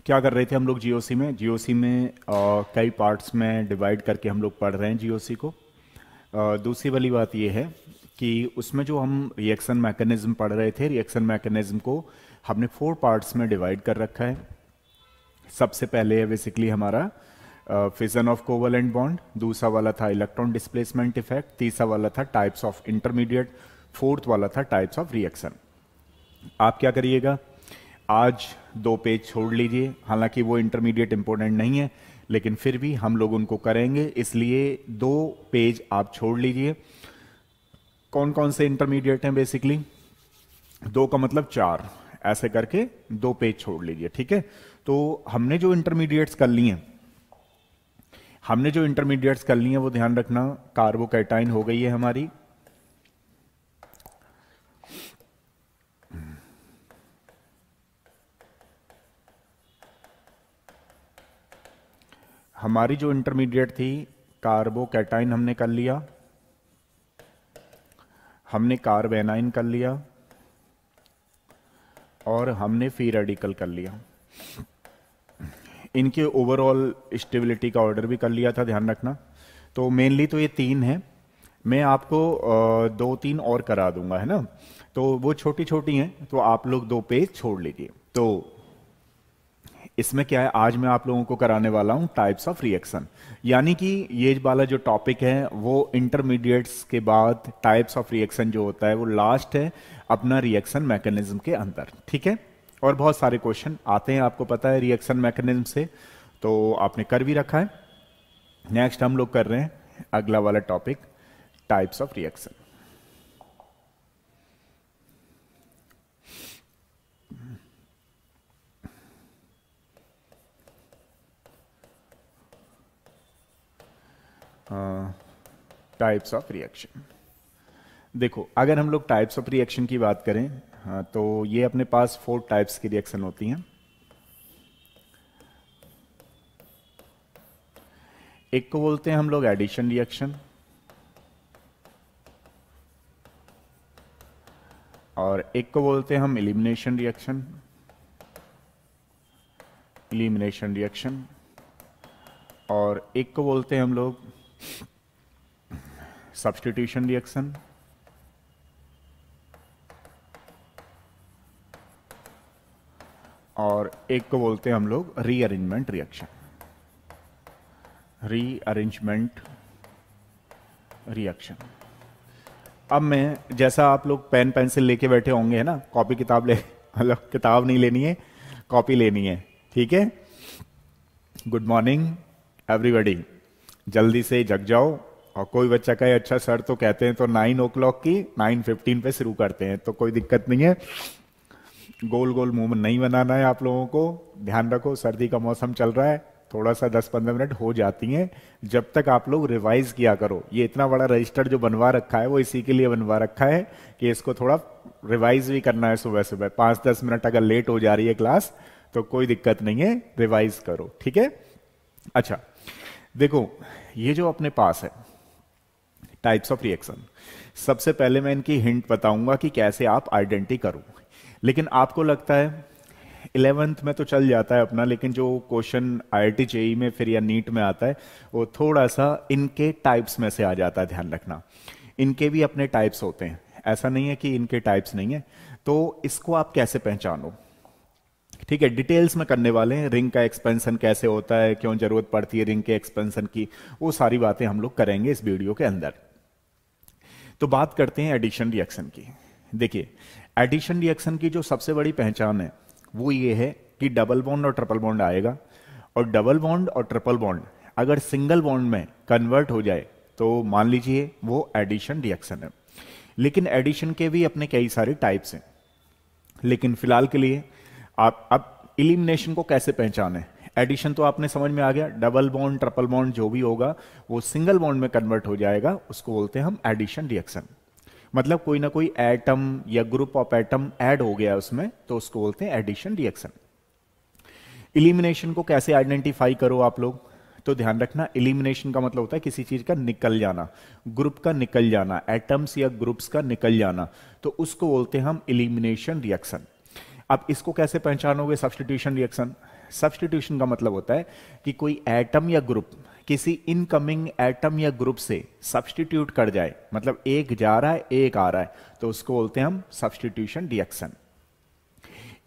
क्या कर रहे थे हम लोग जीओसी में? जीओसी में कई पार्ट्स में डिवाइड करके हम लोग पढ़ रहे हैं जीओसी को। दूसरी वाली बात ये है कि उसमें जो हम रिएक्शन मैकेनिज्म पढ़ रहे थे, रिएक्शन मैकेनिज्म को हमने 4 पार्ट्स में डिवाइड कर रखा है। सबसे पहले है बेसिकली हमारा फिजन ऑफ कोवलेंट बॉन्ड, दूसरा वाला था इलेक्ट्रॉन डिस्प्लेसमेंट इफेक्ट, तीसरा वाला था टाइप्स ऑफ इंटरमीडिएट, फोर्थ वाला था टाइप्स ऑफ रिएक्शन। आप क्या करिएगा, आज 2 पेज छोड़ लीजिए, हालांकि वो इंटरमीडिएट इंपॉर्टेंट नहीं है लेकिन फिर भी हम लोग उनको करेंगे, इसलिए 2 पेज आप छोड़ लीजिए। कौन कौन से इंटरमीडिएट हैं? बेसिकली 2 का मतलब 4, ऐसे करके 2 पेज छोड़ लीजिए, ठीक है। तो हमने जो इंटरमीडिएट्स कर लिए वो ध्यान रखना, कार्बोकैटाइन हो गई है हमारी, हमारी जो इंटरमीडिएट थी कार्बोकैटाइन हमने कर लिया, हमने कार्बेनाइन कर लिया और हमने फ्री रेडिकल कर लिया। इनके ओवरऑल स्टेबिलिटी का ऑर्डर भी कर लिया था, ध्यान रखना। तो मेनली तो ये 3 है, मैं आपको 2-3 और करा दूंगा, है ना। तो वो छोटी छोटी हैं, तो आप लोग 2 पेज छोड़ लीजिए। तो इसमें क्या है, आज मैं आप लोगों को कराने वाला हूं टाइप्स ऑफ रिएक्शन, यानी कि ये वाला जो टॉपिक है वो इंटरमीडिएट्स के बाद टाइप्स ऑफ रिएक्शन जो होता है वो लास्ट है अपना रिएक्शन मैकेनिज्म के अंदर, ठीक है। और बहुत सारे क्वेश्चन आते हैं, आपको पता है रिएक्शन मैकेनिज्म से, तो आपने कर भी रखा है। नेक्स्ट हम लोग कर रहे हैं अगला वाला topic, types of reaction. Types of reaction, देखो अगर हम लोग टाइप्स ऑफ रिएक्शन की बात करें, तो ये अपने पास 4 टाइप्स की रिएक्शन होती हैं। एक को बोलते हैं हम लोग एडिशन रिएक्शन, और एक को बोलते हैं हम एलिमिनेशन रिएक्शन, और एक को बोलते हैं हम लोग सब्स्टिट्यूशन रिएक्शन, और एक को बोलते हैं हम लोग रीअरेंजमेंट रिएक्शन। अब मैं, जैसा आप लोग पेन पेंसिल लेके बैठे होंगे, है ना, कॉपी किताब ले, मतलब किताब नहीं लेनी है, कॉपी लेनी है, ठीक है। गुड मॉर्निंग एवरीबॉडी, जल्दी से जग जाओ। और कोई बच्चा कहे अच्छा सर तो कहते हैं तो 9 o'clock की 9:15 पे शुरू करते हैं, तो कोई दिक्कत नहीं है, गोल गोल मुंह नहीं बनाना है आप लोगों को। ध्यान रखो सर्दी का मौसम चल रहा है, थोड़ा सा 10-15 मिनट हो जाती हैं, जब तक आप लोग रिवाइज किया करो। ये इतना बड़ा रजिस्टर जो बनवा रखा है वो इसी के लिए बनवा रखा है कि इसको थोड़ा रिवाइज भी करना है। सुबह सुबह 5-10 मिनट अगर लेट हो जा रही है क्लास तो कोई दिक्कत नहीं है, रिवाइज करो, ठीक है। अच्छा देखो, ये जो अपने पास है टाइप्स ऑफ रिएक्शन, सबसे पहले मैं इनकी हिंट बताऊंगा कि कैसे आप आइडेंटिटी करो। लेकिन आपको लगता है 11th में तो चल जाता है अपना, लेकिन जो क्वेश्चन IIT JEE में फिर या नीट में आता है वो थोड़ा सा इनके टाइप्स में से आ जाता है, ध्यान रखना। इनके भी अपने टाइप्स होते हैं, ऐसा नहीं है कि इनके टाइप्स नहीं है। तो इसको आप कैसे पहचानो, ठीक है, डिटेल्स में करने वाले हैं। रिंग का एक्सपेंशन कैसे होता है, क्यों जरूरत पड़ती है रिंग के एक्सपेंशन की, वो सारी बातें हम लोग करेंगे इस वीडियो के अंदर। तो बात करते हैं एडिशन रिएक्शन की। देखिए एडिशन रिएक्शन की जो सबसे बड़ी पहचान है वो ये है कि डबल बॉन्ड और ट्रिपल बॉन्ड आएगा, और डबल बॉन्ड और ट्रिपल बॉन्ड अगर सिंगल बॉन्ड में कन्वर्ट हो जाए तो मान लीजिए वो एडिशन रिएक्शन है। लेकिन एडिशन के भी अपने कई सारे टाइप्स हैं, लेकिन फिलहाल के लिए आप अब इलिमिनेशन को कैसे पहचाने। एडिशन तो आपने समझ में आ गया, डबल बॉन्ड ट्रिपल बॉन्ड जो भी होगा वो सिंगल बॉन्ड में कन्वर्ट हो जाएगा, उसको बोलते हैं हम एडिशन रिएक्शन। मतलब कोई ना कोई एटम या ग्रुप ऑफ एटम ऐड हो गया उसमें, तो उसको बोलते हैं एडिशन रिएक्शन। इलिमिनेशन को कैसे आइडेंटिफाई करो आप लोग, तो ध्यान रखना, इलिमिनेशन का मतलब होता है किसी चीज का निकल जाना, ग्रुप का निकल जाना, एटम्स या ग्रुप्स का निकल जाना, तो उसको बोलते हैं हम इलिमिनेशन रिएक्शन। अब इसको कैसे पहचानोगे सब्स्टिट्यूशन रिएक्शन, सब्स्टिट्यूशन का मतलब होता है कि कोई एटम या ग्रुप किसी इनकमिंग एटम या ग्रुप से सब्स्टिट्यूट कर जाए, मतलब एक जा रहा है एक आ रहा है, तो उसको बोलते हैं हम सब्स्टिट्यूशन रिएक्शन।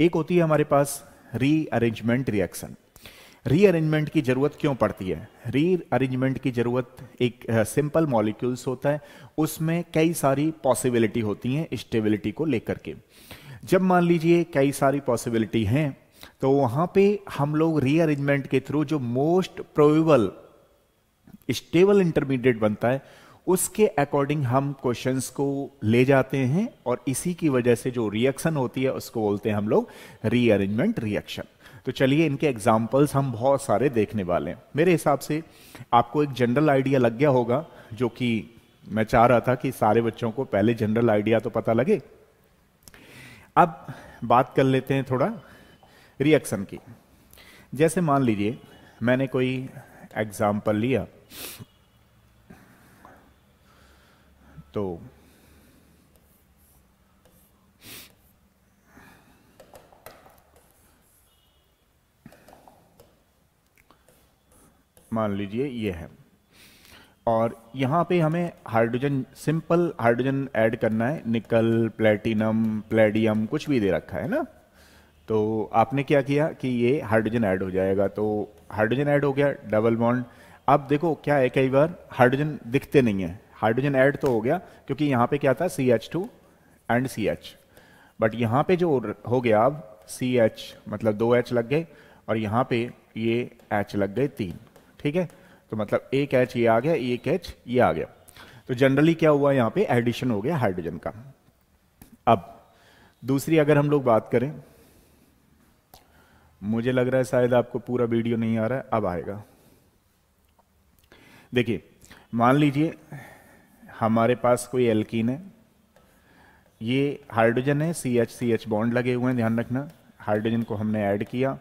एक होती है हमारे पास रीअरेंजमेंट रिएक्शन। रीअरेंजमेंट की जरूरत क्यों पड़ती है? रीअरेंजमेंट की जरूरत, एक सिंपल मॉलिक्यूल्स होता है, उसमें कई सारी पॉसिबिलिटी होती हैं स्टेबिलिटी को लेकर के। जब मान लीजिए कई सारी पॉसिबिलिटी हैं, तो वहां पे हम लोग रीअरेंजमेंट के थ्रू जो मोस्ट प्रोबेबल स्टेबल इंटरमीडिएट बनता है उसके अकॉर्डिंग हम क्वेश्चंस को ले जाते हैं, और इसी की वजह से जो रिएक्शन होती है उसको बोलते हैं हम लोग रीअरेंजमेंट रिएक्शन। तो चलिए इनके एग्जाम्पल्स हम बहुत सारे देखने वाले हैं। मेरे हिसाब से आपको एक जनरल आइडिया लग गया होगा, जो कि मैं चाह रहा था कि सारे बच्चों को पहले जनरल आइडिया तो पता लगे। अब बात कर लेते हैं थोड़ा रिएक्शन की। जैसे मान लीजिए मैंने कोई एग्जाम्पल लिया, तो मान लीजिए ये है, और यहां पे हमें हाइड्रोजन, सिंपल हाइड्रोजन ऐड करना है, निकल, प्लेटिनम, प्लेडियम कुछ भी दे रखा है ना। तो आपने क्या किया कि ये हाइड्रोजन ऐड हो जाएगा, तो हाइड्रोजन ऐड हो गया, डबल बॉन्ड। अब देखो क्या है, कई बार हाइड्रोजन दिखते नहीं है, हाइड्रोजन ऐड तो हो गया क्योंकि यहाँ पे क्या था CH2 एंड CH, बट यहाँ पे जो हो गया अब CH मतलब 2 H लग गए, और यहाँ पे ये H लग गए 3, ठीक है। तो मतलब एक H ये आ गया, एक H ये आ गया। तो जनरली क्या हुआ, यहाँ पे एडिशन हो गया हाइड्रोजन का। अब दूसरी अगर हम लोग बात करें, मुझे लग रहा है शायद आपको पूरा वीडियो नहीं आ रहा है, अब आएगा। देखिए मान लीजिए हमारे पास कोई एल्कीन है, ये हाइड्रोजन है, CH CH बॉन्ड लगे हुए हैं, ध्यान रखना। हाइड्रोजन को हमने ऐड किया,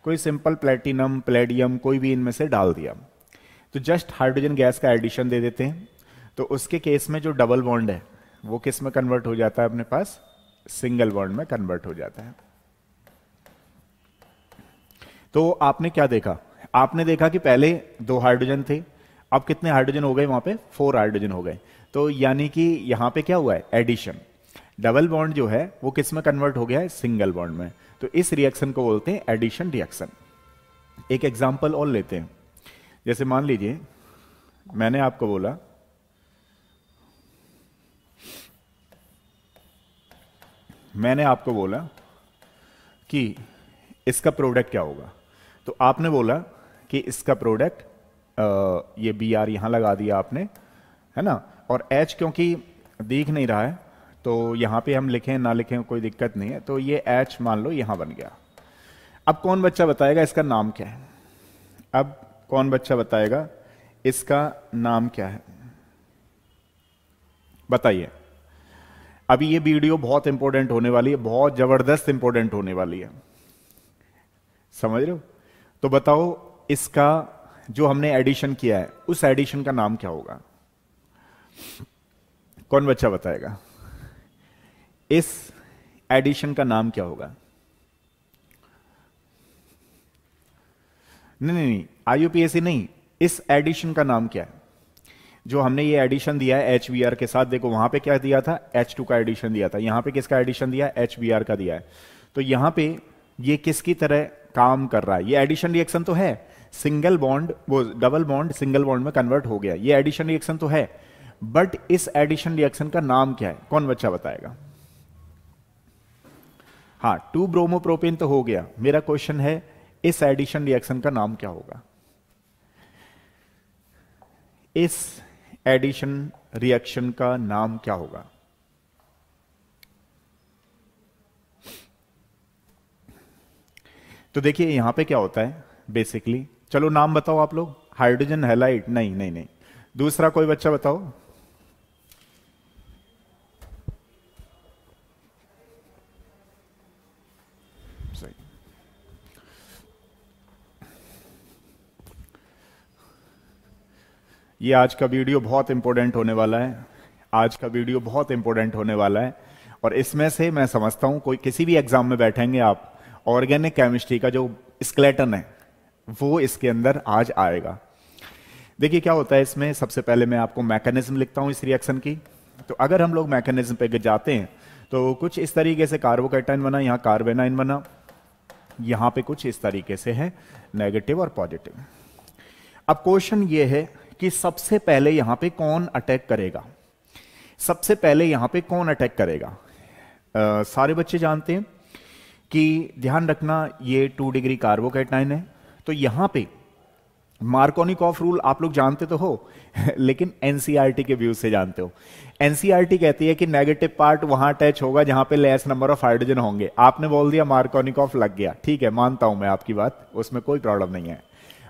कोई सिंपल प्लेटिनम, प्लेडियम कोई भी इनमें से डाल दिया, तो जस्ट हाइड्रोजन गैस का एडिशन दे देते हैं। तो उसके केस में जो डबल बॉन्ड है वो किस में कन्वर्ट हो जाता है, अपने पास सिंगल बॉन्ड में कन्वर्ट हो जाता है। तो आपने क्या देखा, आपने देखा कि पहले 2 हाइड्रोजन थे, अब कितने हाइड्रोजन हो गए, वहां पे 4 हाइड्रोजन हो गए। तो यानी कि यहां पे क्या हुआ है, एडिशन। डबल बॉन्ड जो है वो किस में कन्वर्ट हो गया है, सिंगल बॉन्ड में। तो इस रिएक्शन को बोलते हैं एडिशन रिएक्शन। एक एग्जांपल और लेते हैं। जैसे मान लीजिए मैंने आपको बोला कि इसका प्रोडक्ट क्या होगा, तो आपने बोला कि इसका प्रोडक्ट, ये Br यहां लगा दिया आपने, है ना, और H क्योंकि दिख नहीं रहा है तो यहां पे हम लिखें ना लिखें कोई दिक्कत नहीं है, तो ये H मान लो यहां बन गया। अब कौन बच्चा बताएगा इसका नाम क्या है? अब कौन बच्चा बताएगा इसका नाम क्या है, बताइए। अभी ये वीडियो बहुत इंपॉर्टेंट होने वाली है, बहुत जबरदस्त इंपॉर्टेंट होने वाली है, समझ रहे हो? तो बताओ इसका जो हमने एडिशन किया है उस एडिशन का नाम क्या होगा? कौन बच्चा बताएगा इस एडिशन का नाम क्या होगा? नहीं, IUPAC नहीं, इस एडिशन का नाम क्या है? जो हमने ये एडिशन दिया है HBr के साथ, देखो वहां पे क्या दिया था, H2 का एडिशन दिया था, यहां पे किसका एडिशन दिया है, HBr का दिया है। तो यहां पे ये किसकी तरह काम कर रहा है? ये एडिशन रिएक्शन तो है, सिंगल बॉन्ड वो डबल बॉन्ड सिंगल बॉन्ड में कन्वर्ट हो गया, ये एडिशन रिएक्शन तो है, बट इस एडिशन रिएक्शन का नाम क्या है? कौन बच्चा बताएगा? हाँ, 2 ब्रोमोप्रोपेन तो हो गया, मेरा क्वेश्चन है इस एडिशन रिएक्शन का नाम क्या होगा? इस एडिशन रिएक्शन का नाम क्या होगा? तो देखिए यहां पे क्या होता है बेसिकली, चलो नाम बताओ आप लोग। हाइड्रोजन हैलाइड, नहीं, दूसरा कोई बच्चा बताओ। सही, ये आज का वीडियो बहुत इंपॉर्टेंट होने वाला है, आज का वीडियो बहुत इंपॉर्टेंट होने वाला है। और इसमें से मैं समझता हूं कोई किसी भी एग्जाम में बैठेंगे आप, ऑर्गेनिक केमिस्ट्री का जो स्केलेटन है वो इसके अंदर आज आएगा। देखिए क्या होता है इसमें, सबसे पहले मैं आपको मैकेनिज्म लिखता हूं इस रिएक्शन की। तो अगर हम लोग मैकेनिज्म पे जाते हैं तो कुछ इस तरीके से कार्बोकैटायन बना, यहां कार्बेनाइन बना, यहां पे कुछ इस तरीके से है नेगेटिव और पॉजिटिव। अब क्वेश्चन ये है कि सबसे पहले यहां पे कौन अटैक करेगा, सबसे पहले यहां पे कौन अटैक करेगा। सारे बच्चे जानते हैं कि ध्यान रखना ये 2 डिग्री कार्बोकैटायन है, तो यहां पे मार्कोनिकॉफ रूल आप लोग जानते तो हो लेकिन एनसीईआरटी के व्यू से जानते हो। एनसीईआरटी कहती है कि नेगेटिव पार्ट वहां अटैच होगा जहां पे लेस नंबर ऑफ हाइड्रोजन होंगे। आपने बोल दिया मार्कोनिकॉफ लग गया, ठीक है मानता हूं मैं आपकी बात, उसमें कोई प्रॉब्लम नहीं है।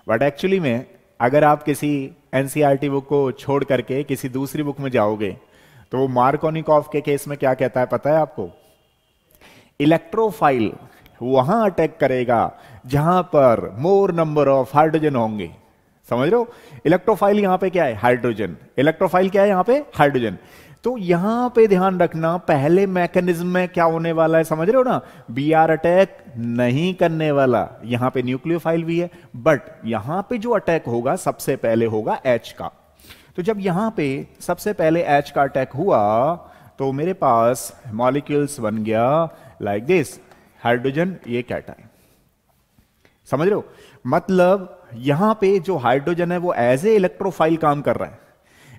बट एक्चुअली में अगर आप किसी एनसीईआरटी बुक को छोड़ करके किसी दूसरी बुक में जाओगे तो वो मार्कोनिकॉफ के केस में क्या कहता है पता है आपको, इलेक्ट्रोफाइल वहां अटैक करेगा जहां पर मोर नंबर ऑफ हाइड्रोजन होंगे। समझ रहे हो, इलेक्ट्रोफाइल यहां पे क्या है, हाइड्रोजन। इलेक्ट्रोफाइल क्या है यहां पे, हाइड्रोजन। तो यहां पे ध्यान रखना पहले मैकेनिज्म में क्या होने वाला है, समझ रहे हो ना, बी आर अटैक नहीं करने वाला। यहां पे न्यूक्लियोफाइल भी है, बट यहां पे जो अटैक होगा सबसे पहले होगा एच का। तो जब यहां पे सबसे पहले एच का अटैक हुआ तो मेरे पास मॉलिक्यूल्स बन गया लाइक दिस, हाइड्रोजन ये कैटायन। समझ रहे हो, मतलब यहां पे जो हाइड्रोजन है वो एज ए इलेक्ट्रोफाइल काम कर रहा है।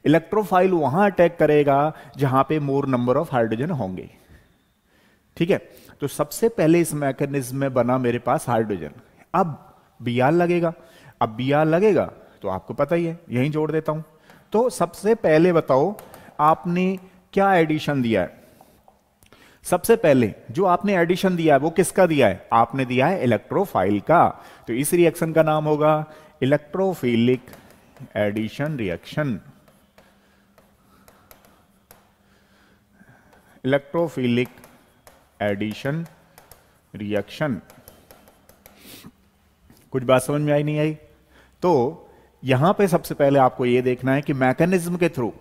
इलेक्ट्रोफाइल वहां अटैक करेगा जहां पे मोर नंबर ऑफ हाइड्रोजन होंगे, ठीक है। तो सबसे पहले इस मैकेनिज्म में बना मेरे पास हाइड्रोजन। अब बी आर लगेगा, अब बी आर लगेगा तो आपको पता ही है, यहीं जोड़ देता हूं। तो सबसे पहले बताओ आपने क्या एडिशन दिया है। सबसे पहले जो आपने एडिशन दिया है वो किसका दिया है, आपने दिया है इलेक्ट्रोफाइल का। तो इस रिएक्शन का नाम होगा electrophilic addition reaction. Electrophilic addition reaction. कुछ बात समझ में आई नहीं आई? तो यहां पे सबसे पहले आपको यह देखना है कि मैकेनिज्म के थ्रू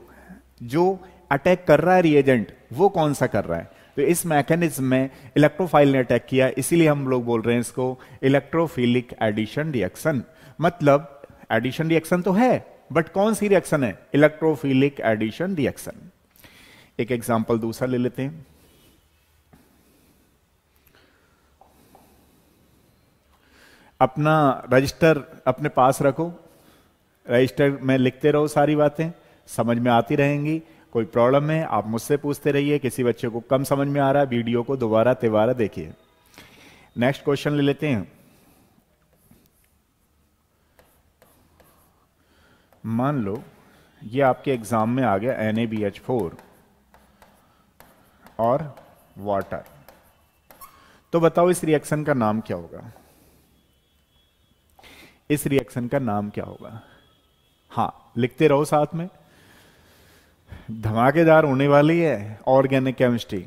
जो अटैक कर रहा है रिएजेंट वो कौन सा कर रहा है। तो इस मैकेनिज्म में इलेक्ट्रोफाइल ने अटैक किया, इसीलिए हम लोग बोल रहे हैं इसको इलेक्ट्रोफिलिक एडिशन रिएक्शन। मतलब एडिशन रिएक्शन तो है बट कौन सी रिएक्शन है, इलेक्ट्रोफिलिक एडिशन रिएक्शन। एक एग्जांपल दूसरा ले लेते हैं। अपना रजिस्टर अपने पास रखो, रजिस्टर में लिखते रहो, सारी बातें समझ में आती रहेंगी। कोई प्रॉब्लम है आप मुझसे पूछते रहिए, किसी बच्चे को कम समझ में आ रहा है वीडियो को दोबारा तिबारा देखिए। नेक्स्ट क्वेश्चन ले लेते हैं। मान लो ये आपके एग्जाम में आ गया NaBH4 और वाटर, तो बताओ इस रिएक्शन का नाम क्या होगा, इस रिएक्शन का नाम क्या होगा। हाँ लिखते रहो साथ में, धमाकेदार होने वाली है ऑर्गेनिक केमिस्ट्री।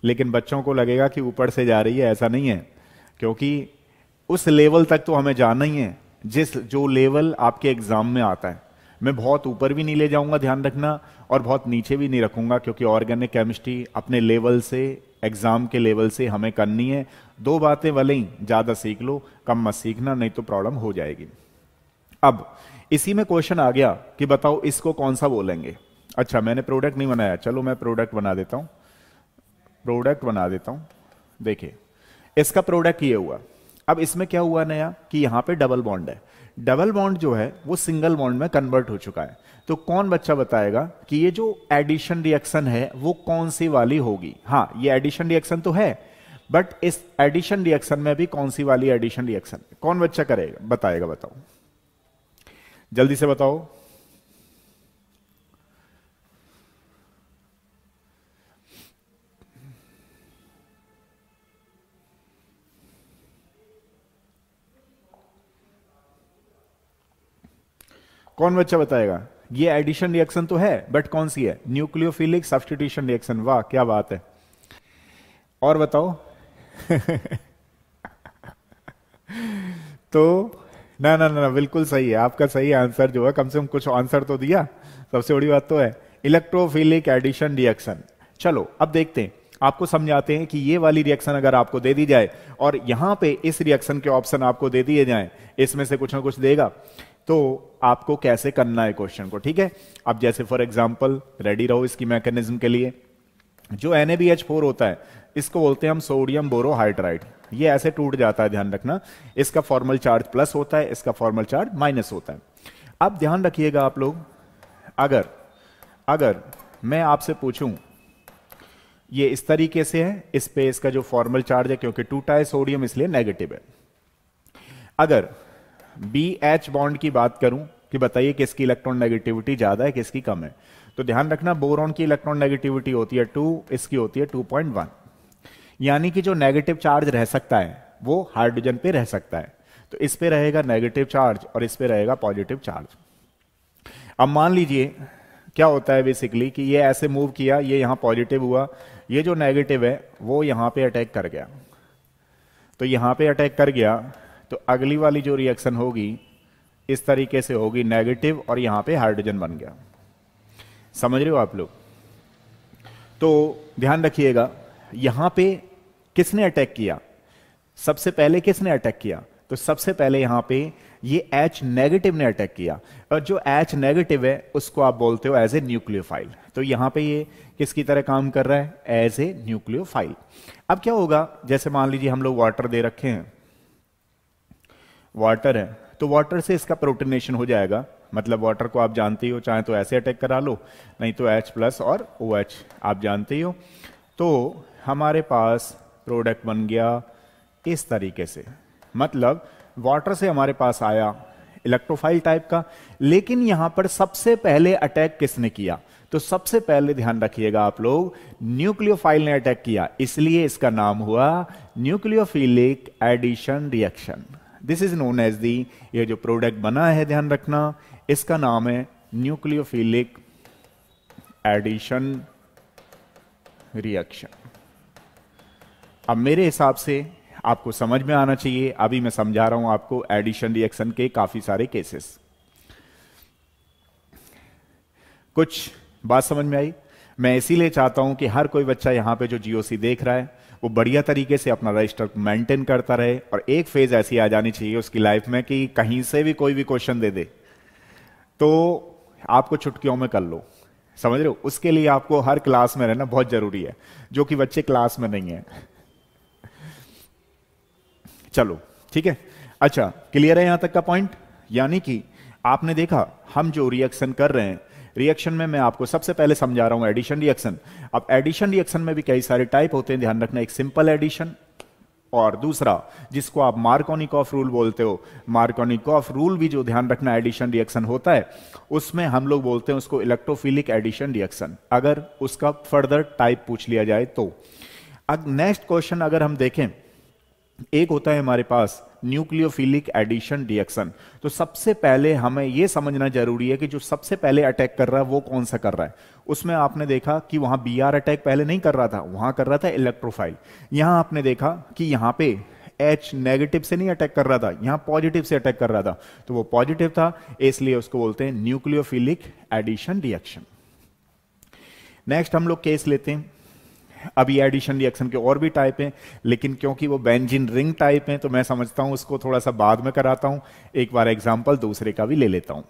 लेकिन बच्चों को लगेगा कि ऊपर से जा रही है, ऐसा नहीं है, क्योंकि उस लेवल तक तो हमें जाना ही है जो लेवल आपके एग्जाम में आता है। मैं बहुत ऊपर भी नहीं ले जाऊंगा ध्यान रखना, और बहुत नीचे भी नहीं रखूंगा, क्योंकि ऑर्गेनिक केमिस्ट्री अपने लेवल से, एग्जाम के लेवल से हमें करनी है। दो बातें भले ही ज्यादा सीख लो, कम मत सीखना, नहीं तो प्रॉब्लम हो जाएगी। अब इसी में क्वेश्चन आ गया कि बताओ इसको कौन सा बोलेंगे। अच्छा मैंने प्रोडक्ट नहीं बनाया, चलो मैं प्रोडक्ट बना देता हूं, प्रोडक्ट बना देता हूं। देखिए इसका प्रोडक्ट ये हुआ। अब इसमें क्या हुआ नया कि यहां पे डबल बॉन्ड है, डबल बॉन्ड जो है वो सिंगल बॉन्ड में कन्वर्ट हो चुका है। तो कौन बच्चा बताएगा कि ये जो एडिशन रिएक्शन है वो कौन सी वाली होगी। हाँ ये एडिशन रिएक्शन तो है, बट इस एडिशन रिएक्शन में भी कौन सी वाली एडिशन रिएक्शन, कौन बच्चा करेगा बताएगा, बताओ जल्दी से बताओ। कौन बच्चा बताएगा, ये एडिशन रिएक्शन तो है बट कौन सी है, न्यूक्लियोफिलिक सब्स्टिट्यूशन रिएक्शन। वाह क्या बात है, और बताओ तो ना ना ना बिल्कुल सही है आपका, सही आंसर जो है, कम से कम कुछ आंसर तो दिया, सबसे बड़ी बात तो है इलेक्ट्रोफिलिक एडिशन रिएक्शन। चलो अब देखते हैं आपको समझाते हैं कि ये वाली रिएक्शन अगर आपको दे दी जाए और यहां पे इस रिएक्शन के ऑप्शन आपको दे दिए जाएं, इसमें से कुछ ना कुछ देगा, तो आपको कैसे करना है क्वेश्चन को, ठीक है। अब जैसे फॉर एग्जांपल रेडी रहो इसकी मैकेनिज्म के लिए। जो NaBH4 होता है इसको बोलते हैं हम सोडियम बोरोहाइड्राइड। ये ऐसे टूट जाता है, ध्यान रखना। इसका फॉर्मल चार्ज प्लस होता है, इसका फॉर्मल चार्ज माइनस होता है। अब ध्यान रखिएगा आप लोग, अगर मैं आपसे पूछूं ये इस तरीके से है, इस पे इसका जो फॉर्मल चार्ज है, क्योंकि टूटा है सोडियम इसलिए नेगेटिव है। अगर BH बॉन्ड की बात करूं कि बताइए किसकी इलेक्ट्रॉन नेगेटिविटी ज्यादा है किसकी कम है, तो ध्यान रखना बोरॉन की इलेक्ट्रॉन नेगेटिविटी होती है 2, इसकी होती है 2.1। यानी कि जो नेगेटिव चार्ज रह सकता है वो हाइड्रोजन पे रह सकता है, तो इस पे रहेगा नेगेटिव चार्ज और इस पे रहेगा पॉजिटिव चार्ज। अब मान लीजिए क्या होता है बेसिकली कि ये ऐसे मूव किया, ये यहां पॉजिटिव हुआ, ये जो नेगेटिव है वो यहां पे अटैक कर गया, तो यहां पे अटैक कर गया तो अगली वाली जो रिएक्शन होगी इस तरीके से होगी, नेगेटिव और यहां पे हाइड्रोजन बन गया। समझ रहे हो आप लोग? तो ध्यान रखिएगा यहां पे किसने अटैक किया, सबसे पहले किसने अटैक किया, तो सबसे पहले यहां पे ये H नेगेटिव ने अटैक किया, और जो H नेगेटिव है उसको आप बोलते हो एज ए न्यूक्लियोफाइल। तो यहां पे ये किसकी तरह काम कर रहा है, एज ए न्यूक्लियोफाइल। अब क्या होगा, जैसे मान लीजिए हम लोग वाटर दे रखे हैं, वाटर है, तो वाटर से इसका प्रोटोनेशन हो जाएगा। मतलब वाटर को आप जानते ही हो, चाहे तो ऐसे अटैक करा लो, नहीं तो H प्लस और OH आप जानते ही हो। तो हमारे पास प्रोडक्ट बन गया इस तरीके से, मतलब वाटर से हमारे पास आया इलेक्ट्रोफाइल टाइप का। लेकिन यहां पर सबसे पहले अटैक किसने किया, तो सबसे पहले ध्यान रखिएगा आप लोग, न्यूक्लियोफाइल ने अटैक किया, इसलिए इसका नाम हुआ nucleophilic addition reaction. This is known as the, ये जो प्रोडक्ट बना है ध्यान रखना, इसका नाम है न्यूक्लियोफिलिक एडिशन रिएक्शन। अब मेरे हिसाब से आपको समझ में आना चाहिए, अभी मैं समझा रहा हूं आपको एडिशन रिएक्शन के काफी सारे केसेस। कुछ बात समझ में आई? मैं इसीलिए चाहता हूं कि हर कोई बच्चा यहां पे जो जीओसी देख रहा है वो बढ़िया तरीके से अपना रजिस्टर मेंटेन करता रहे, और एक फेज ऐसी आ जानी चाहिए उसकी लाइफ में कि कहीं से भी कोई भी क्वेश्चन दे दे तो आपको चुटकियों में कर लो। समझ रहे हो? उसके लिए आपको हर क्लास में रहना बहुत जरूरी है, जो कि बच्चे क्लास में नहीं है। चलो ठीक है, अच्छा क्लियर है यहां तक का पॉइंट? यानी कि आपने देखा हम जो रिएक्शन कर रहे हैं, रिएक्शन में मैं आपको सबसे पहले समझा रहा हूं एडिशन रिएक्शन। अब एडिशन रिएक्शन में भी कई सारे टाइप होते हैं, ध्यान रखना। एक सिंपल एडिशन और दूसरा जिसको आप मार्कोनिकॉफ रूल बोलते हो, मार्कोनिकॉफ रूल भी जो ध्यान रखना एडिशन रिएक्शन होता है उसमें हम लोग बोलते हैं उसको इलेक्ट्रोफिलिक एडिशन रिएक्शन, अगर उसका फर्दर टाइप पूछ लिया जाए तो। अब नेक्स्ट क्वेश्चन अगर हम देखें, एक होता है हमारे पास न्यूक्लियोफिलिक एडिशन रिएक्शन। तो सबसे पहले हमें यह समझना जरूरी है कि जो सबसे पहले अटैक कर रहा है वो कौन सा कर रहा है। उसमें आपने देखा कि वहां Br अटैक पहले नहीं कर रहा था, वहां कर रहा था इलेक्ट्रोफाइल। यहां आपने देखा कि यहां पे H नेगेटिव से नहीं अटैक कर रहा था, यहां पॉजिटिव से अटैक कर रहा था, तो वो पॉजिटिव था, इसलिए उसको बोलते हैं न्यूक्लियोफिलिक एडिशन रिएक्शन। नेक्स्ट हम लोग केस लेते हैं। अभी एडिशन रिएक्शन के और भी टाइप हैं, लेकिन क्योंकि वो बेंजीन रिंग टाइप हैं तो मैं समझता हूं उसको थोड़ा सा बाद में कराता हूं। एक बार एग्जांपल दूसरे का भी ले लेता हूं।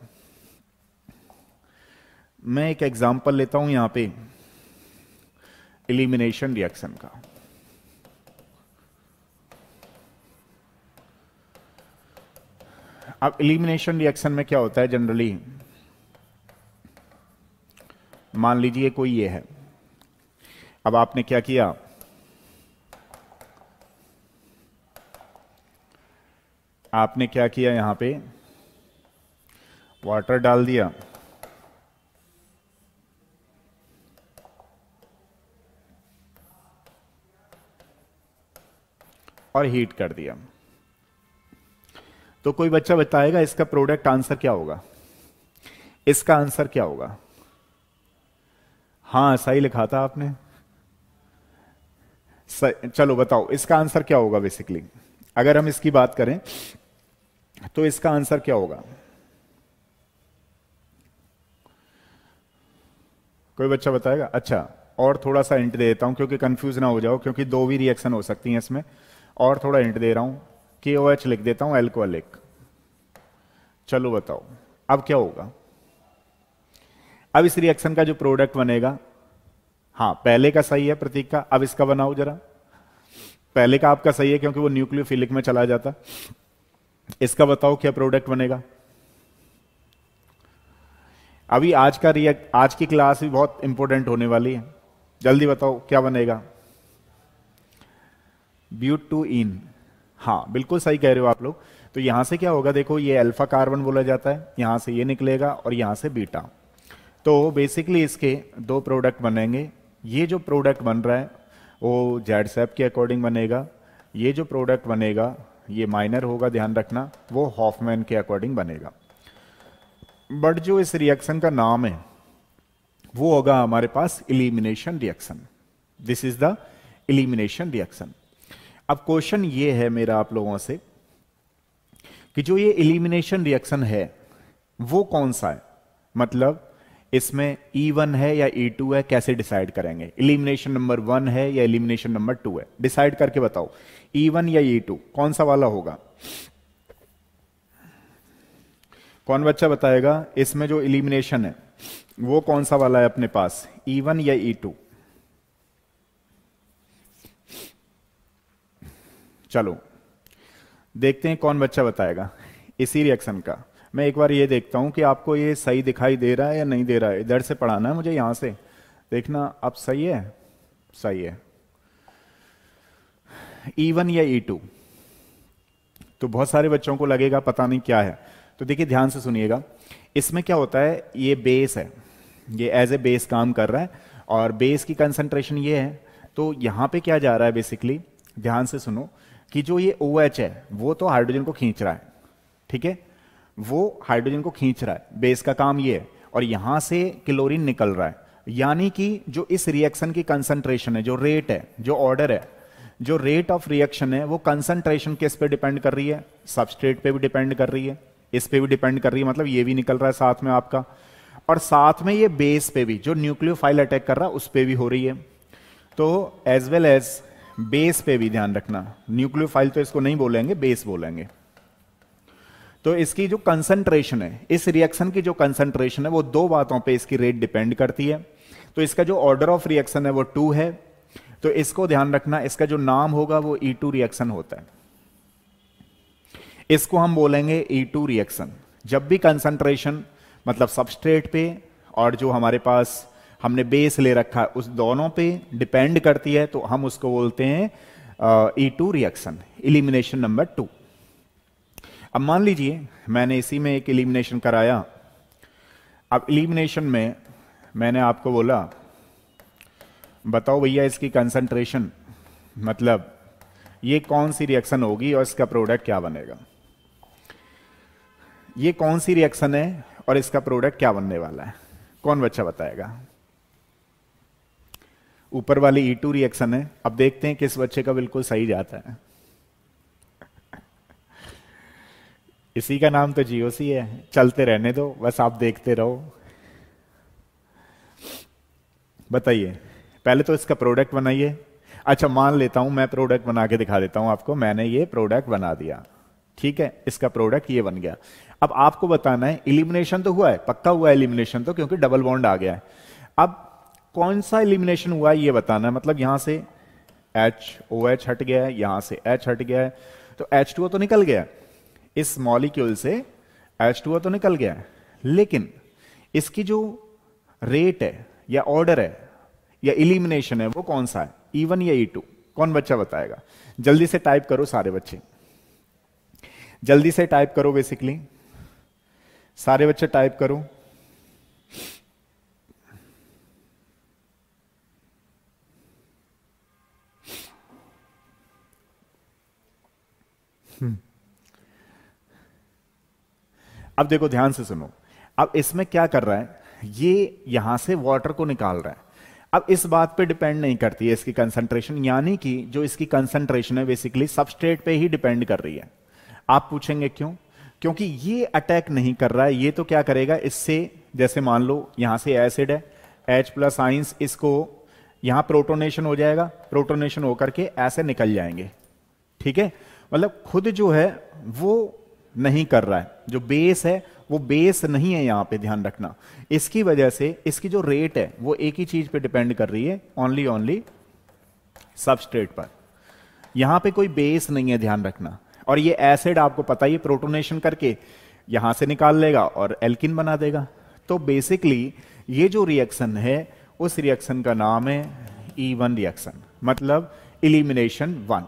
मैं एक एग्जांपल लेता हूं यहां पे एलिमिनेशन रिएक्शन का। अब एलिमिनेशन रिएक्शन में क्या होता है जनरली, मान लीजिए कोई ये है। अब आपने क्या किया, आपने क्या किया, यहां पे वाटर डाल दिया, और हीट कर दिया। तो कोई बच्चा बताएगा इसका प्रोडक्ट आंसर क्या होगा, इसका आंसर क्या होगा? हां सही लिखा था आपने, चलो बताओ इसका आंसर क्या होगा। बेसिकली अगर हम इसकी बात करें तो इसका आंसर क्या होगा? कोई बच्चा बताएगा? अच्छा और थोड़ा सा हिंट दे देता हूं क्योंकि कंफ्यूज ना हो जाओ, क्योंकि दो भी रिएक्शन हो सकती हैं इसमें। और थोड़ा हिंट दे रहा हूं, KOH लिख देता हूं एल्कोहलिक। चलो बताओ अब क्या होगा। अब इस रिएक्शन का जो प्रोडक्ट बनेगा, हाँ पहले का सही है प्रतीक का, अब इसका बनाओ जरा। पहले का आपका सही है क्योंकि वो न्यूक्लियोफिलिक में चला जाता। इसका बताओ क्या प्रोडक्ट बनेगा। अभी आज की क्लास भी बहुत इंपॉर्टेंट होने वाली है, जल्दी बताओ क्या बनेगा। ब्यूटूइन, हाँ बिल्कुल सही कह रहे हो आप लोग। तो यहां से क्या होगा, देखो ये अल्फा कार्बन बोला जाता है, यहां से ये निकलेगा और यहां से बीटा। तो बेसिकली इसके दो प्रोडक्ट बनेंगे। ये जो प्रोडक्ट बन रहा है वो जेडसेप के अकॉर्डिंग बनेगा, ये जो प्रोडक्ट बनेगा ये माइनर होगा, ध्यान रखना, वो हॉफमैन के अकॉर्डिंग बनेगा। बट जो इस रिएक्शन का नाम है वो होगा हमारे पास elimination reaction. This is the elimination reaction. अब क्वेश्चन ये है मेरा आप लोगों से कि जो ये इलिमिनेशन रिएक्शन है वो कौन सा है, मतलब इसमें E1 है या E2 है, कैसे डिसाइड करेंगे। इलिमिनेशन नंबर 1 है या इलिमिनेशन नंबर 2 है, डिसाइड करके बताओ E1 या E2 कौन सा वाला होगा। कौन बच्चा बताएगा इसमें जो इलिमिनेशन है वो कौन सा वाला है अपने पास, E1 या E2। चलो देखते हैं कौन बच्चा बताएगा इसी रिएक्शन का। मैं एक बार ये देखता हूं कि आपको ये सही दिखाई दे रहा है या नहीं दे रहा है। इधर से पढ़ाना है मुझे, यहां से देखना। अब सही है, सही है। E1 या E2। तो बहुत सारे बच्चों को लगेगा पता नहीं क्या है, तो देखिए ध्यान से सुनिएगा। इसमें क्या होता है, ये बेस है, ये एज ए बेस काम कर रहा है और बेस की कंसंट्रेशन ये है। तो यहां पे क्या जा रहा है बेसिकली, ध्यान से सुनो, कि जो ये OH है वो तो हाइड्रोजन को खींच रहा है, ठीक है, वो हाइड्रोजन को खींच रहा है, बेस का काम ये है, और यहां से क्लोरीन निकल रहा है। यानी कि जो इस रिएक्शन की कंसंट्रेशन है, जो रेट है, जो ऑर्डर है, जो रेट ऑफ रिएक्शन है, वो कंसंट्रेशन किस पे डिपेंड कर रही है, सबस्ट्रेट पे भी डिपेंड कर रही है, इस पे भी डिपेंड कर रही है, मतलब ये भी निकल रहा है साथ में आपका, और साथ में ये बेस पे भी, जो न्यूक्लियोफाइल अटैक कर रहा है उस पे भी हो रही है। तो एज वेल एज बेस पे भी ध्यान रखना, न्यूक्लियोफाइल तो इसको नहीं बोलेंगे, बेस बोलेंगे। तो इसकी जो कंसंट्रेशन है, इस रिएक्शन की जो कंसंट्रेशन है, वो दो बातों पे इसकी रेट डिपेंड करती है। तो इसका जो ऑर्डर ऑफ रिएक्शन है वो 2 है, तो इसको ध्यान रखना, इसका जो नाम होगा वो E2 रिएक्शन होता है। इसको हम बोलेंगे E2 रिएक्शन। जब भी कंसंट्रेशन मतलब सबस्ट्रेट पे और जो हमारे पास हमने बेस ले रखा है उस दोनों पे डिपेंड करती है, तो हम उसको बोलते हैं E2 रिएक्शन, इलिमिनेशन नंबर 2। अब मान लीजिए मैंने इसी में एक इलिमिनेशन कराया। अब इलिमिनेशन में मैंने आपको बोला बताओ भैया इसकी कंसंट्रेशन, मतलब ये कौन सी रिएक्शन होगी और इसका प्रोडक्ट क्या बनेगा। ये कौन सी रिएक्शन है और इसका प्रोडक्ट क्या बनने वाला है, कौन बच्चा बताएगा। ऊपर वाली E2 रिएक्शन है। अब देखते हैं किस बच्चे का बिल्कुल सही जाता है। इसी का नाम तो GOC है, चलते रहने दो, बस आप देखते रहो। बताइए पहले तो इसका प्रोडक्ट बनाइए। अच्छा मान लेता हूं मैं प्रोडक्ट बना के दिखा देता हूं आपको, मैंने ये प्रोडक्ट बना दिया, ठीक है, इसका प्रोडक्ट ये बन गया। अब आपको बताना है इलिमिनेशन तो हुआ है, पक्का हुआ है इलिमिनेशन तो, क्योंकि डबल बॉन्ड आ गया है। अब कौन सा इलिमिनेशन हुआ है ये बताना है, मतलब यहां से OH हट गया है, यहां से H हट गया है, तो H2O तो निकल गया, इस मॉलिक्यूल से H2O तो निकल गया है, लेकिन इसकी जो रेट है या ऑर्डर है या इलिमिनेशन है वो कौन सा है, E1 या E2, कौन बच्चा बताएगा। जल्दी से टाइप करो सारे बच्चे, जल्दी से टाइप करो, बेसिकली सारे बच्चे टाइप करो। अब देखो ध्यान से सुनो, अब इसमें क्या कर रहा है, ये यहां से वाटर को निकाल रहा है। अब इस बात पे डिपेंड नहीं करती है इसकी कंसंट्रेशन, यानी कि जो इसकी कंसंट्रेशन है बेसिकली सबस्ट्रेट पे ही डिपेंड कर रही है। आप पूछेंगे क्यों, क्योंकि ये अटैक नहीं कर रहा है, ये तो क्या करेगा इससे, जैसे मान लो यहां से एसिड है, H+ आइंस इसको यहां प्रोटोनेशन हो जाएगा, प्रोटोनेशन होकर के ऐसे निकल जाएंगे। ठीक है, मतलब खुद जो है वो नहीं कर रहा है, जो बेस है वो बेस नहीं है, यहां पे ध्यान रखना। इसकी वजह से इसकी जो रेट है वो एक ही चीज पे डिपेंड कर रही है, ओनली सबस्ट्रेट पर। यहां पे कोई बेस नहीं है, ध्यान रखना। और ये एसिड आपको पता ही, प्रोटोनेशन करके यहां से निकाल लेगा और एल्किन बना देगा। तो बेसिकली ये जो रिएक्शन है उस रिएक्शन का नाम है E1 रिएक्शन, मतलब इलिमिनेशन 1।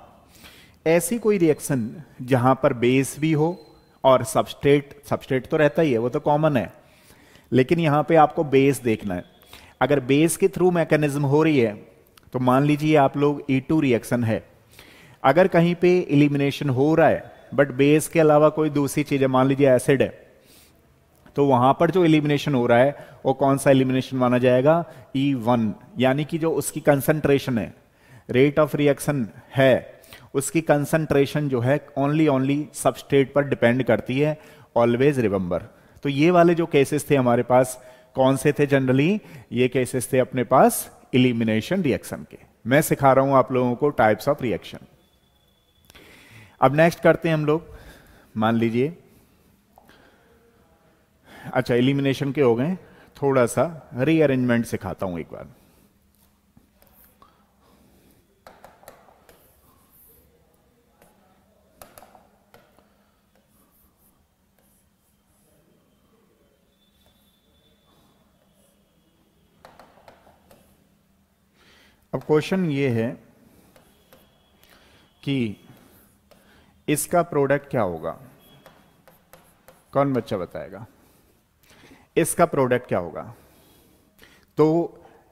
ऐसी कोई रिएक्शन जहां पर बेस भी हो और सबस्ट्रेट तो रहता ही है, वो तो कॉमन है, लेकिन यहां पे आपको बेस देखना है। अगर बेस के थ्रू मैकेनिज्म हो रही है तो मान लीजिए आप लोग E2 रिएक्शन है, अगर कहीं पे इलिमिनेशन हो रहा है बट बेस के अलावा कोई दूसरी चीज है, मान लीजिए एसिड है, तो वहां पर जो इलिमिनेशन हो रहा है वो कौन सा इलिमिनेशन माना जाएगा? E1, यानी कि जो उसकी कंसंट्रेशन है, रेट ऑफ रिएक्शन है, उसकी कंसंट्रेशन जो है ओनली सबस्ट्रेट पर डिपेंड करती है, ऑलवेज रिमेंबर। तो ये वाले जो केसेस थे हमारे पास कौन से थे? जनरली ये केसेस थे अपने पास इलिमिनेशन रिएक्शन के। मैं सिखा रहा हूं आप लोगों को टाइप्स ऑफ रिएक्शन। अब नेक्स्ट करते हैं हम लोग, मान लीजिए, अच्छा इलिमिनेशन के हो गए, थोड़ा सा रीअरेंजमेंट सिखाता हूं एक बार। अब क्वेश्चन ये है कि इसका प्रोडक्ट क्या होगा? कौन बच्चा बताएगा इसका प्रोडक्ट क्या होगा? तो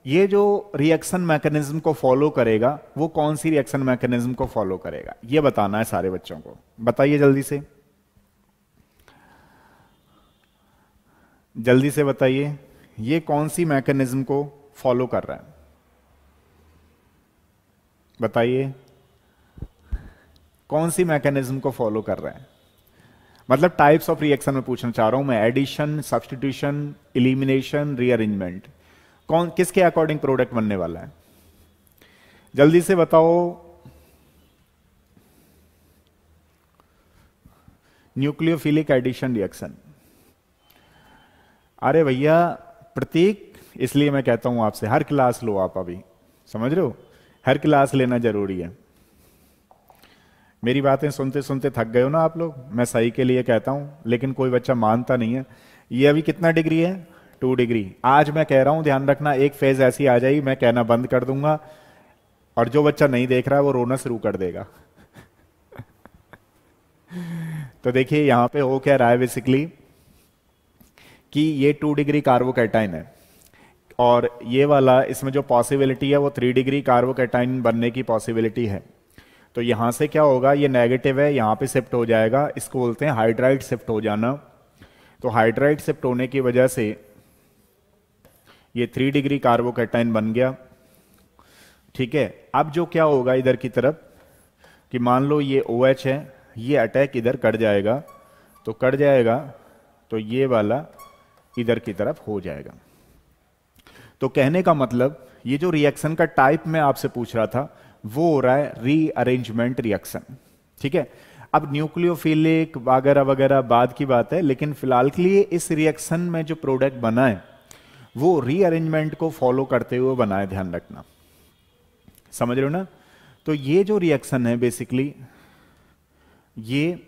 ये जो रिएक्शन मैकेनिज्म को फॉलो करेगा वो कौन सी रिएक्शन मैकेनिज्म को फॉलो करेगा, ये बताना है सारे बच्चों को। बताइए जल्दी से, जल्दी से बताइए, ये कौन सी मैकेनिज्म को फॉलो कर रहा है? बताइए कौन सी मैकेनिज्म को फॉलो कर रहा है? मतलब टाइप्स ऑफ रिएक्शन में पूछना चाह रहा हूं मैं, एडिशन, सब्स्टिट्यूशन, इलिमिनेशन, रीअरेंजमेंट, कौन किसके अकॉर्डिंग प्रोडक्ट बनने वाला है? जल्दी से बताओ। Nucleophilic addition reaction. अरे भैया प्रतीक, इसलिए मैं कहता हूं आपसे हर क्लास लो आप, अभी समझ रहे हो, हर क्लास लेना जरूरी है। मेरी बातें सुनते सुनते थक गए हो ना आप लोग, मैं सही के लिए कहता हूं, लेकिन कोई बच्चा मानता नहीं है। ये अभी कितना डिग्री है? 2 डिग्री। आज मैं कह रहा हूं, ध्यान रखना, एक फेज ऐसी आ जाएगी मैं कहना बंद कर दूंगा और जो बच्चा नहीं देख रहा है वो रोना शुरू कर देगा। तो देखिए यहां पे हो क्या रहा है बेसिकली कि ये 2 डिग्री कार्बोकैटाइन है और ये वाला, इसमें जो पॉसिबिलिटी है वो 3 डिग्री कार्बोकैटाइन बनने की पॉसिबिलिटी है। तो यहां से क्या होगा, ये नेगेटिव है, यहां पे शिफ्ट हो जाएगा, इसको बोलते हैं हाइड्राइड शिफ्ट हो जाना। तो हाइड्राइड शिफ्ट होने की वजह से ये 3 डिग्री कार्बोकैटाइन बन गया। ठीक है, अब जो क्या होगा इधर की तरफ कि मान लो ये OH है, ये अटैक इधर कर जाएगा, तो कर जाएगा तो ये वाला इधर की तरफ हो जाएगा। तो कहने का मतलब ये जो रिएक्शन का टाइप मैं आपसे पूछ रहा था वो हो रहा है रीअरेंजमेंट रिएक्शन। ठीक है, अब न्यूक्लियोफिलिक वगैरह वगैरह बाद की बात है, लेकिन फिलहाल के लिए इस रिएक्शन में जो प्रोडक्ट बना है वो रीअरेंजमेंट को फॉलो करते हुए बना है, ध्यान रखना। समझ रहे हो ना? तो ये जो रिएक्शन है बेसिकली ये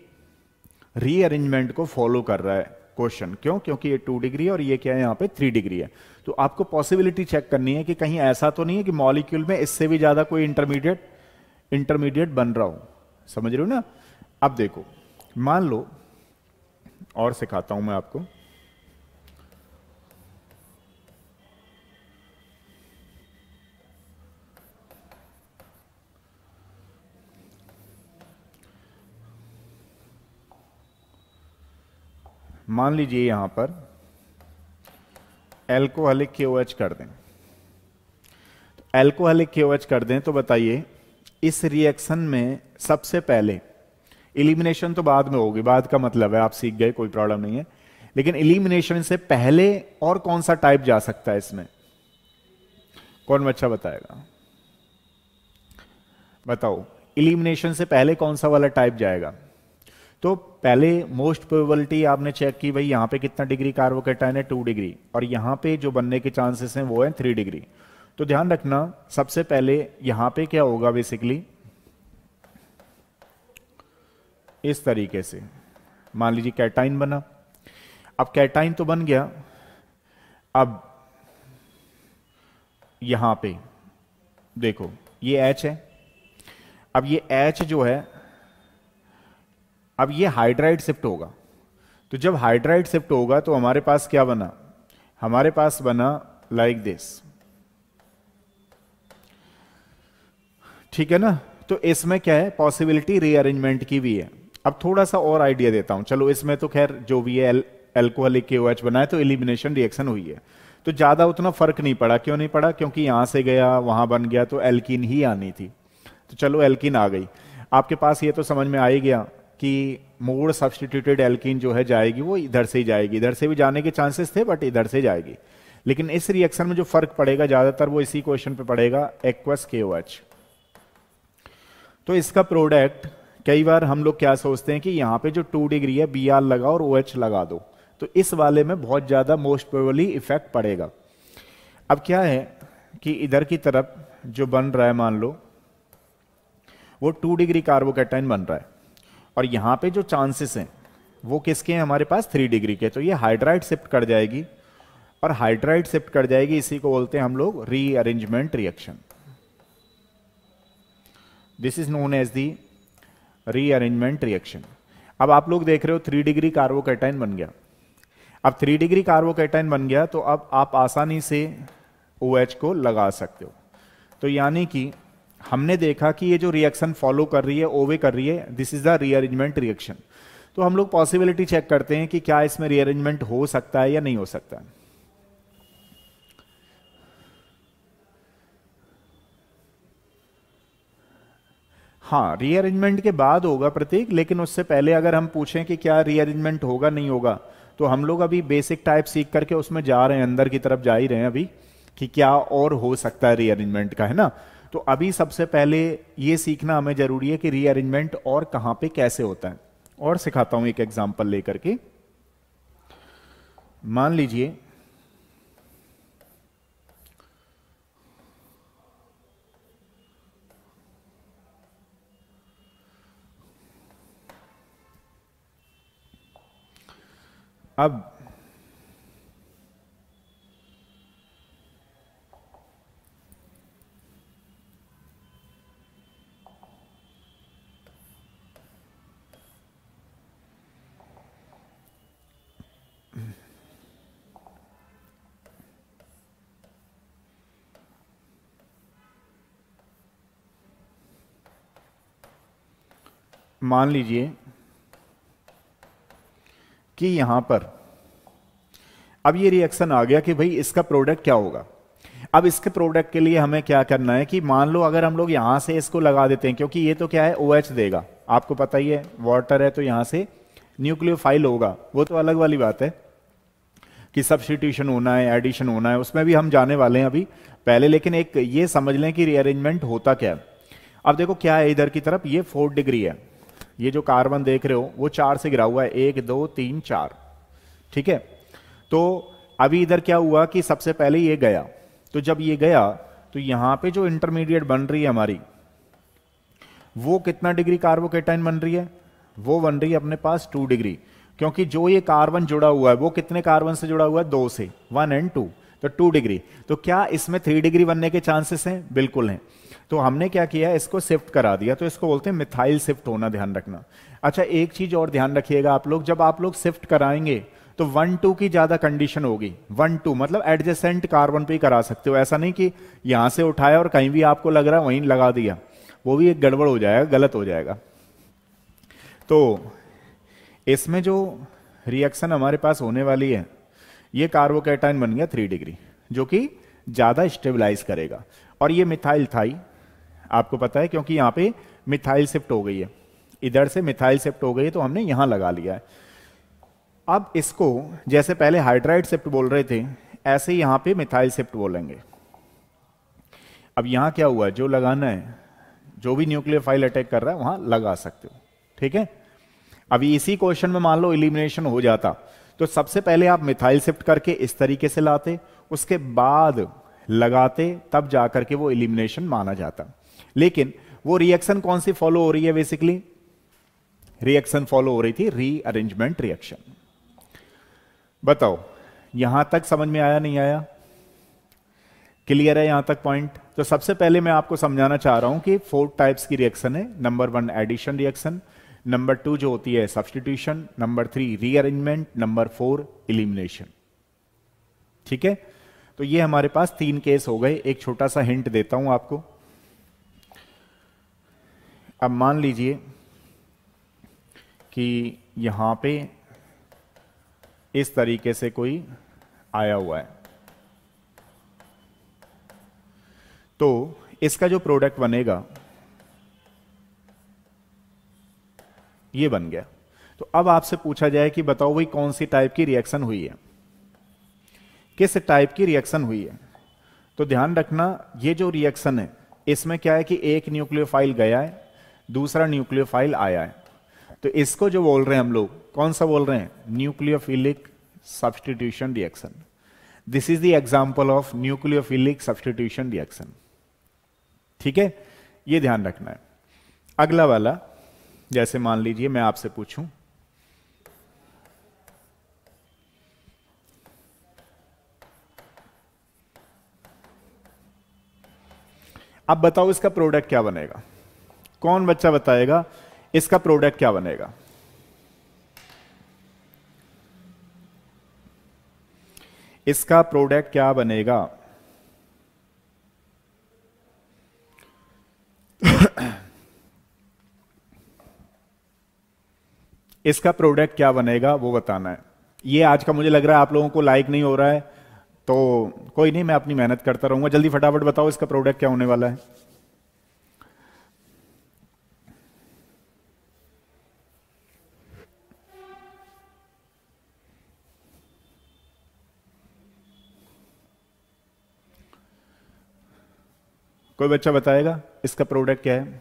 रीअरेंजमेंट को फॉलो कर रहा है। क्वेश्चन क्यों? क्योंकि ये 2 डिग्री और ये क्या है, यहां पे 3 डिग्री है। तो आपको पॉसिबिलिटी चेक करनी है कि कहीं ऐसा तो नहीं है कि मॉलिक्यूल में इससे भी ज्यादा कोई इंटरमीडिएट बन रहा हो। समझ रहे हो ना? अब देखो, मान लो, और सिखाता हूं मैं आपको। मान लीजिए यहां पर एल्कोहलिक KOH कर दें, तो एल्कोहलिक KOH कर दें तो बताइए इस रिएक्शन में सबसे पहले, इलिमिनेशन तो बाद में होगी, बाद का मतलब है आप सीख गए, कोई प्रॉब्लम नहीं है, लेकिन इलिमिनेशन से पहले और कौन सा टाइप जा सकता है इसमें? कौन बच्चा बताएगा? बताओ, इलिमिनेशन से पहले कौन सा वाला टाइप जाएगा? तो पहले मोस्ट प्रोबेबिलिटी आपने चेक की, भाई यहां पे कितना डिग्री कार्बोकैटायन है, 2 डिग्री, और यहां पे जो बनने के चांसेस हैं वो है 3 डिग्री। तो ध्यान रखना, सबसे पहले यहां पे क्या होगा, बेसिकली इस तरीके से मान लीजिए कैटाइन बना। अब कैटाइन तो बन गया, अब यहां पे देखो ये H है, अब ये H जो है, अब ये हाइड्राइड शिफ्ट होगा। तो जब हाइड्राइड शिफ्ट होगा तो हमारे पास क्या बना, हमारे पास बना लाइक दिस, ठीक है ना। तो इसमें क्या है, पॉसिबिलिटी रीअरेंजमेंट की भी है। अब थोड़ा सा और आइडिया देता हूं, चलो इसमें तो खैर जो भी है एल्कोहलिक KOH बना है, तो एलिमिनेशन रिएक्शन हुई है, तो ज्यादा उतना फर्क नहीं पड़ा। क्यों नहीं पड़ा? क्योंकि यहां से गया वहां बन गया, तो एल्कीन ही आनी थी, तो चलो एल्कीन आ गई। आपके पास ये तो समझ में आ ही गया कि मोड सब्सटीट्यूटेड एल्कीन जो है जाएगी वो इधर से ही जाएगी, इधर से भी जाने के चांसेस थे बट इधर से जाएगी। लेकिन इस रिएक्शन में जो फर्क पड़ेगा ज्यादातर वो इसी क्वेश्चन पे पड़ेगा, एक्वस KOH। तो इसका प्रोडक्ट कई बार हम लोग क्या सोचते हैं कि यहां पे जो 2 डिग्री है Br लगाओ और OH लगा दो, तो इस वाले में बहुत ज्यादा मोस्ट प्रोबेबली इफेक्ट पड़ेगा। अब क्या है कि इधर की तरफ जो बन रहा है, मान लो वो 2 डिग्री कार्बोकैटायन बन रहा है, और यहां पे जो चांसेस हैं वो किसके हैं, हमारे पास 3 डिग्री के। तो ये हाइड्राइड शिफ्ट कर जाएगी, और हाइड्राइड शिफ्ट कर जाएगी, इसी को बोलते हैं हम लोग rearrangement reaction. This is known as the rearrangement reaction. अब आप लोग देख रहे हो 3 डिग्री कार्बोकैटायन बन गया। अब 3 डिग्री कार्बोकैटायन बन गया तो अब आप आसानी से OH को लगा सकते हो। तो यानी कि हमने देखा कि ये जो रिएक्शन फॉलो कर रही है, OV कर रही है, this is the rearrangement reaction. तो हम लोग पॉसिबिलिटी चेक करते हैं कि क्या इसमें रीअरेंजमेंट हो सकता है या नहीं हो सकता है। हाँ, रीअरेंजमेंट के बाद होगा प्रतीक, लेकिन उससे पहले अगर हम पूछें कि क्या रीअरेंजमेंट होगा नहीं होगा, तो हम लोग अभी बेसिक टाइप सीख करके उसमें जा रहे हैं, अंदर की तरफ जा ही रहे हैं अभी, कि क्या और हो सकता है रीअरेंजमेंट का, है ना। तो अभी सबसे पहले ये सीखना हमें जरूरी है कि रीअरेंजमेंट और कहां पे कैसे होता है। और सिखाता हूं एक एग्जांपल लेकर के। मान लीजिए अब मान लीजिए कि यहां पर अब ये रिएक्शन आ गया कि भाई इसका प्रोडक्ट क्या होगा। अब इसके प्रोडक्ट के लिए हमें क्या करना है कि मान लो अगर हम लोग यहां से इसको लगा देते हैं, क्योंकि ये तो क्या है OH देगा, आपको पता ही है, वाटर है तो यहां से न्यूक्लियोफाइल होगा, वो तो अलग वाली बात है कि सब्स्टिट्यूशन होना है, एडिशन होना है, उसमें भी हम जाने वाले हैं अभी पहले। लेकिन एक ये समझ लें कि रीअरेंजमेंट होता क्या है। अब देखो क्या है, इधर की तरफ ये 4 डिग्री है, ये जो कार्बन देख रहे हो वो 4 से गिरा हुआ है, 1 2 3 4, ठीक है। तो अभी इधर क्या हुआ कि सबसे पहले ये गया, तो जब ये गया तो यहां पे जो इंटरमीडिएट बन रही है हमारी, वो कितना डिग्री कार्बोकैटायन बन रही है, वो बन रही है अपने पास 2 डिग्री, क्योंकि जो ये कार्बन जुड़ा हुआ है वो कितने कार्बन से जुड़ा हुआ है, 2 से, 1 और 2, तो 2 डिग्री। तो क्या इसमें 3 डिग्री बनने के चांसेस हैं? बिल्कुल हैं। तो हमने क्या किया, इसको शिफ्ट करा दिया, तो इसको बोलते हैं मिथाइल शिफ्ट होना, ध्यान रखना। अच्छा, एक चीज और ध्यान रखिएगा आप लोग, जब आप लोग शिफ्ट कराएंगे तो 1 2 की ज्यादा कंडीशन होगी। 1 2 मतलब एडजेसेंट कार्बन पे ही करा सकते हो, ऐसा नहीं कि यहां से उठाया और कहीं भी आपको लग रहा है वहीं लगा दिया, वो भी एक गड़बड़ हो जाएगा, गलत हो जाएगा। तो इसमें जो रिएक्शन हमारे पास होने वाली है, ये कार्बोकैटायन बन गया 3 डिग्री, जो कि ज्यादा स्टेबलाइज करेगा। और ये मिथाइल थाई, आपको पता है क्योंकि यहां पे मिथाइल शिफ्ट हो गई है, इधर से मिथाइल शिफ्ट हो गई है, तो हमने यहां लगा लिया है। अब इसको जैसे पहले हाइड्राइड शिफ्ट बोल रहे थे, ऐसे ही यहां पे मिथाइल शिफ्ट बोलेंगे। अब यहां क्या हुआ, जो लगाना है, जो भी न्यूक्लियोफाइल अटैक कर रहा है वहां लगा सकते हो, ठीक है। अभी इसी क्वेश्चन में मान लो एलिमिनेशन हो जाता, तो सबसे पहले आप मिथाइल शिफ्ट करके इस तरीके से लाते, उसके बाद लगाते, तब जाकर के वो एलिमिनेशन माना जाता। लेकिन वो रिएक्शन कौन सी फॉलो हो रही है, बेसिकली रिएक्शन फॉलो हो रही थी रीअरेंजमेंट रिएक्शन। बताओ यहां तक समझ में आया, नहीं आया, क्लियर है यहां तक पॉइंट? तो सबसे पहले मैं आपको समझाना चाह रहा हूं कि 4 टाइप्स की रिएक्शन है। नंबर 1 एडिशन रिएक्शन, नंबर 2 जो होती है substitution, number 3 rearrangement, number 4 elimination, ठीक है। तो ये हमारे पास 3 केस हो गए। एक छोटा सा हिंट देता हूं आपको। अब मान लीजिए कि यहां पे इस तरीके से कोई आया हुआ है, तो इसका जो प्रोडक्ट बनेगा ये बन गया। तो अब आपसे पूछा जाए कि बताओ भाई कौन सी टाइप की रिएक्शन हुई है, किस टाइप की रिएक्शन हुई है। तो ध्यान रखना, ये जो रिएक्शन है इसमें क्या है कि एक न्यूक्लियोफाइल गया है, दूसरा न्यूक्लियोफाइल आया है। तो इसको जो बोल रहे हैं हम लोग, कौन सा बोल रहे हैं, nucleophilic substitution reaction. This is the example of nucleophilic substitution reaction, ठीक है, ये ध्यान रखना है। अगला वाला, जैसे मान लीजिए मैं आपसे पूछूं, अब बताओ इसका प्रोडक्ट क्या बनेगा, कौन बच्चा बताएगा इसका प्रोडक्ट क्या बनेगा। इसका प्रोडक्ट क्या बनेगा? इसका प्रोडक्ट क्या बनेगा वो बताना है। ये आज का मुझे लग रहा है आप लोगों को लाइक नहीं हो रहा है, तो कोई नहीं, मैं अपनी मेहनत करता रहूंगा। जल्दी फटाफट बताओ इसका प्रोडक्ट क्या होने वाला है। कोई बच्चा बताएगा इसका प्रोडक्ट क्या है?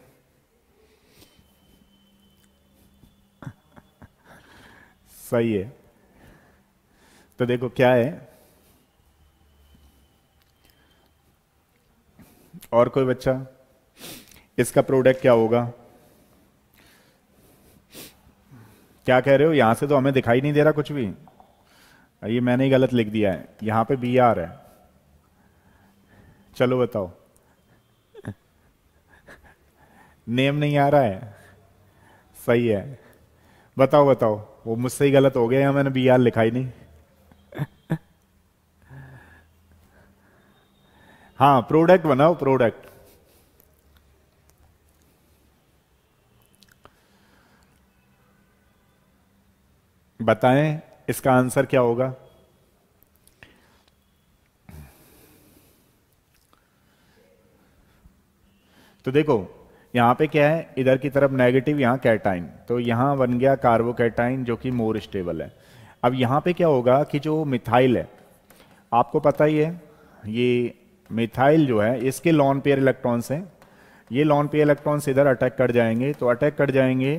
सही है। तो देखो क्या है, और कोई बच्चा, इसका प्रोडक्ट क्या होगा? क्या कह रहे हो? यहां से तो हमें दिखाई नहीं दे रहा कुछ भी। ये मैंने ही गलत लिख दिया है, यहां पे बी आर है। चलो बताओ। नेम नहीं आ रहा है, सही है। बताओ बताओ, वो मुझसे ही गलत हो गया या मैंने बी आर लिखा ही नहीं। हाँ, प्रोडक्ट बनाओ, प्रोडक्ट। बताएं इसका आंसर क्या होगा। तो देखो यहां पे क्या है, इधर की तरफ नेगेटिव, यहां कैटाइन, तो यहां बन गया कार्बोकैटाइन जो कि मोर स्टेबल है। अब यहां पे क्या होगा कि जो मिथाइल है, आपको पता ही है, ये मिथाइल जो है इसके लॉन पेयर इलेक्ट्रॉन्स हैं। ये लॉन पेयर इलेक्ट्रॉन्स इधर अटैक कर जाएंगे, तो अटैक कर जाएंगे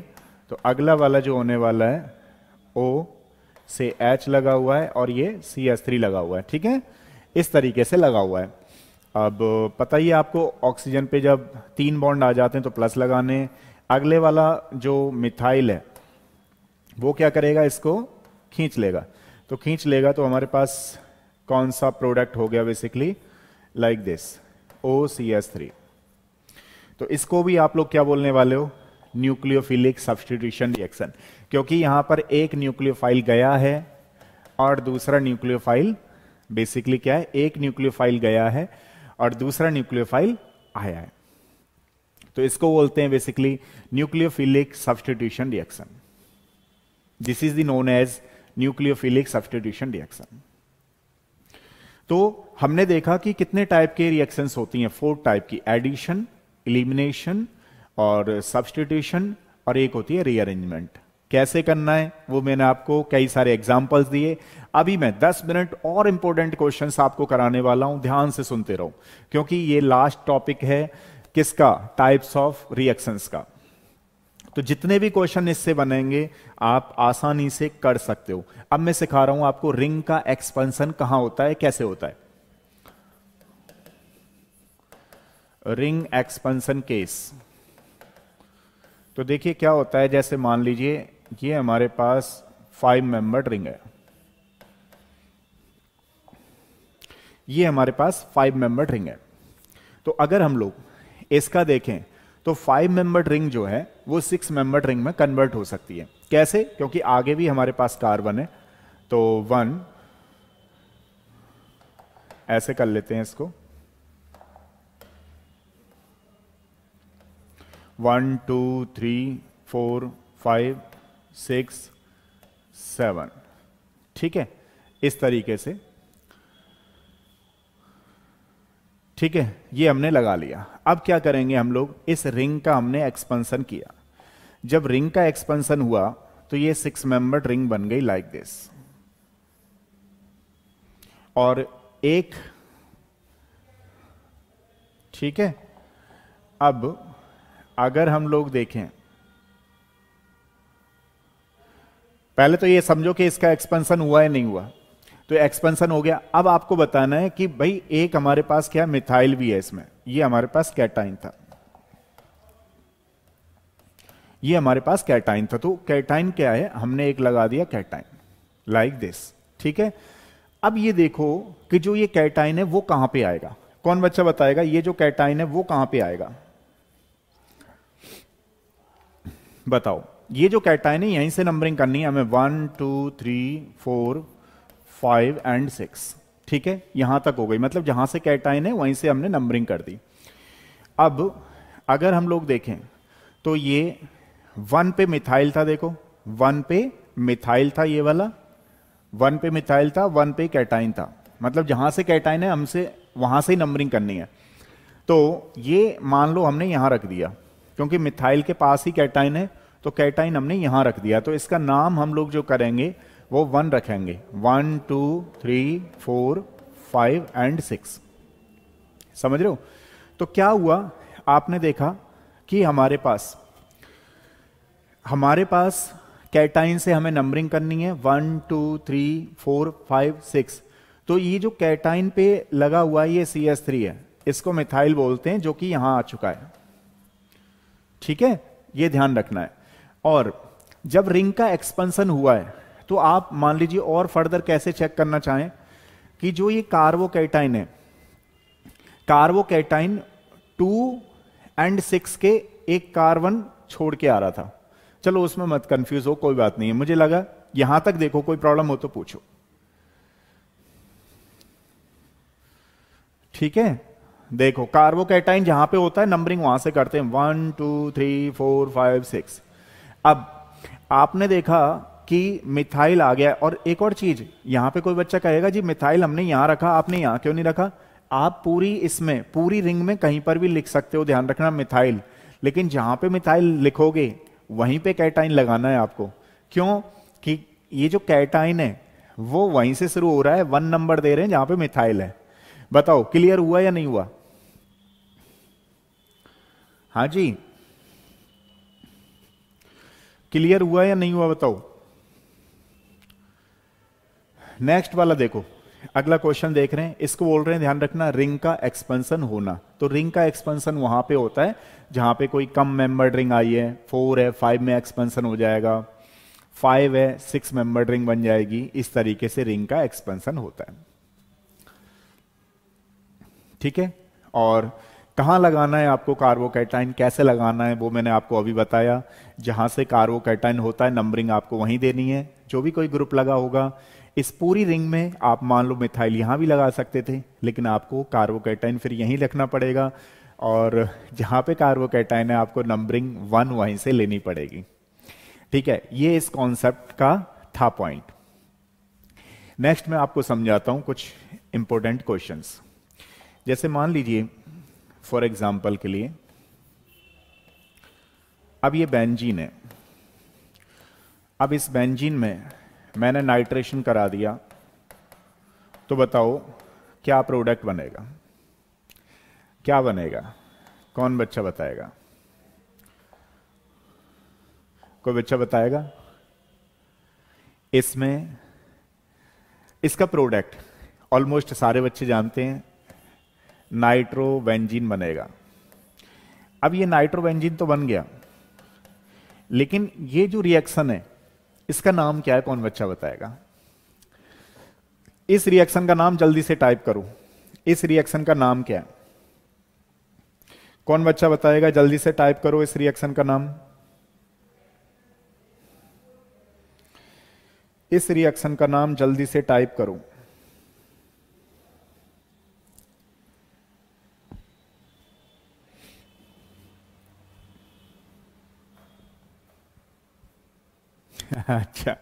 तो अगला वाला जो होने वाला है O से H लगा हुआ है और ये CH3 लगा हुआ है, ठीक है, इस तरीके से लगा हुआ है। अब पता ही है आपको, ऑक्सीजन पे जब 3 बॉन्ड आ जाते हैं तो प्लस लगाने, अगले वाला जो मिथाइल है वो क्या करेगा, इसको खींच लेगा। तो खींच लेगा तो हमारे पास कौन सा प्रोडक्ट हो गया, बेसिकली लाइक दिस, OCH3। तो इसको भी आप लोग क्या बोलने वाले हो, न्यूक्लियोफिलिक सब्स्टिट्यूशन रिएक्शन, क्योंकि यहां पर एक न्यूक्लियोफाइल गया है और दूसरा न्यूक्लियोफाइल, बेसिकली क्या है, एक न्यूक्लियोफाइल गया है और दूसरा न्यूक्लियोफाइल आया है। तो इसको बोलते हैं basically nucleophilic substitution reaction. This is the known as nucleophilic substitution reaction. तो हमने देखा कि कितने टाइप के रिएक्शंस होती हैं, 4 टाइप की, एडिशन, एलिमिनेशन और सब्स्टिट्यूशन, और एक होती है रीअरेंजमेंट, कैसे करना है वो मैंने आपको कई सारे एग्जाम्पल्स दिए। अभी मैं 10 मिनट और इंपॉर्टेंट क्वेश्चंस आपको कराने वाला हूं, ध्यान से सुनते रहो, क्योंकि ये लास्ट टॉपिक है किसका, टाइप्स ऑफ रिएक्शंस का। तो जितने भी क्वेश्चन इससे बनेंगे आप आसानी से कर सकते हो। अब मैं सिखा रहा हूं आपको रिंग का एक्सपेंशन कहां होता है, कैसे होता है। रिंग एक्सपेंशन केस, तो देखिए क्या होता है। जैसे मान लीजिए ये हमारे पास 5 मेंबर्ड रिंग है, ये हमारे पास 5 मेंबर्ड रिंग है। तो अगर हम लोग इसका देखें तो 5 मेंबर्ड रिंग जो है वो 6 मेंबर्ड रिंग में कन्वर्ट हो सकती है। कैसे, क्योंकि आगे भी हमारे पास कार्बन है, तो 1 ऐसे कर लेते हैं इसको, 1 2 3 4 5 6 7, ठीक है, इस तरीके से, ठीक है, ये हमने लगा लिया। अब क्या करेंगे हम लोग, इस रिंग का हमने एक्सपेंशन किया। जब रिंग का एक्सपेंशन हुआ तो ये 6 मेंबर्ड रिंग बन गई लाइक दिस। और एक, ठीक है, अब अगर हम लोग देखें, पहले तो ये समझो कि इसका एक्सपेंशन हुआ या नहीं हुआ, तो एक्सपेंशन हो गया। अब आपको बताना है कि भाई एक हमारे पास क्या मिथाइल भी है इसमें, ये हमारे पास कैटाइन था, ये हमारे पास कैटाइन था, तो कैटाइन क्या है, हमने एक लगा दिया कैटाइन लाइक दिस, ठीक है। अब ये देखो कि जो ये कैटाइन है वो कहां पे आएगा, कौन बच्चा बताएगा, ये जो कैटाइन है वो कहां पे आएगा, बताओ। ये जो कैटाइन है यहीं से नंबरिंग करनी है हमें, 1 2 3 4 5 एंड 6, ठीक है, यहां तक हो गई, मतलब जहां से कैटाइन है वहीं से हमने नंबरिंग कर दी। अब अगर हम लोग देखें तो ये 1 पे मिथाइल था, देखो 1 पे मिथाइल था, ये वाला 1 पे मिथाइल था, 1 पे कैटाइन था, मतलब जहां से कैटाइन है हमसे वहां से ही नंबरिंग करनी है। तो ये मान लो हमने यहां रख दिया, क्योंकि मिथाइल के पास ही कैटाइन है, तो कैटाइन हमने यहां रख दिया, तो इसका नाम हम लोग जो करेंगे वो 1 रखेंगे, 1 2 3 4 5 एंड 6, समझ रहे हो। तो क्या हुआ, आपने देखा कि हमारे पास कैटाइन से हमें नंबरिंग करनी है 1 2 3 4 5 6, तो ये जो कैटाइन पे लगा हुआ है ये CH3 है, इसको मिथाइल बोलते हैं, जो कि यहां आ चुका है, ठीक है, ये ध्यान रखना है। और जब रिंग का एक्सपेंशन हुआ है तो आप मान लीजिए और फर्दर कैसे चेक करना चाहें कि जो ये कार्बोकैटाइन है, कार्बोकैटाइन 2 एंड 6 के एक कार्बन छोड़ के आ रहा था, चलो उसमें मत कंफ्यूज हो, कोई बात नहीं है, मुझे लगा यहां तक देखो, कोई प्रॉब्लम हो तो पूछो, ठीक है। देखो कार्बोकैटाइन जहां पे होता है नंबरिंग वहां से करते हैं, 1 2 3 4 5 6। अब आपने देखा कि मिथाइल आ गया, और एक और चीज, यहां पे कोई बच्चा कहेगा जी मिथाइल हमने यहां रखा, आपने यहां क्यों नहीं रखा। आप पूरी इसमें पूरी रिंग में कहीं पर भी लिख सकते हो, ध्यान रखना मिथाइल, लेकिन जहां पे मिथाइल लिखोगे वहीं पे कैटाइन लगाना है आपको। क्यों कि ये जो कैटाइन है वो वहीं से शुरू हो रहा है, 1 नंबर दे रहे हैं जहां पे मिथाइल है। बताओ क्लियर हुआ या नहीं हुआ, हाँ जी, क्लियर हुआ या नहीं हुआ बताओ। नेक्स्ट वाला देखो, अगला क्वेश्चन देख रहे हैं, इसको बोल रहे हैं ध्यान रखना रिंग का एक्सपेंशन होना। तो रिंग का एक्सपेंशन वहां पे होता है जहां पे कोई कम मेंबर्ड रिंग आई है, 4 है 5 में एक्सपेंशन हो जाएगा, 5 है 6 मेंबर्ड रिंग बन जाएगी, इस तरीके से रिंग का एक्सपेंशन होता है, ठीक है। और कहां लगाना है आपको कार्बोकैटाइन, कैसे लगाना है वो मैंने आपको अभी बताया। जहां से कार्बोकैटाइन होता है नंबरिंग आपको वहीं देनी है, जो भी कोई ग्रुप लगा होगा। इस पूरी रिंग में आप मान लो मिथाइल यहां भी लगा सकते थे, लेकिन आपको कार्बोकैटाइन फिर यहीं रखना पड़ेगा, और जहां पे कार्बोकैटाइन है आपको नंबरिंग 1 वहीं से लेनी पड़ेगी, ठीक है। ये इस कॉन्सेप्ट का था पॉइंट। नेक्स्ट मैं आपको समझाता हूं कुछ इंपॉर्टेंट क्वेश्चंस। जैसे मान लीजिए फॉर एग्जाम्पल के लिए, अब ये बेंजीन है, अब इस बेंजीन में मैंने नाइट्रेशन करा दिया, तो बताओ क्या प्रोडक्ट बनेगा, क्या बनेगा, कौन बच्चा बताएगा? कोई बच्चा बताएगा? इसमें इसका प्रोडक्ट ऑलमोस्ट सारे बच्चे जानते हैं, नाइट्रोबेंजीन बनेगा। अब ये नाइट्रोबेंजीन तो बन गया, लेकिन ये जो रिएक्शन है इसका नाम क्या है, कौन बच्चा बताएगा? इस रिएक्शन का नाम जल्दी से टाइप करो, इस रिएक्शन का नाम क्या है? कौन बच्चा बताएगा? जल्दी से टाइप करो इस रिएक्शन का नाम। इस रिएक्शन का नाम जल्दी से टाइप करो। अच्छा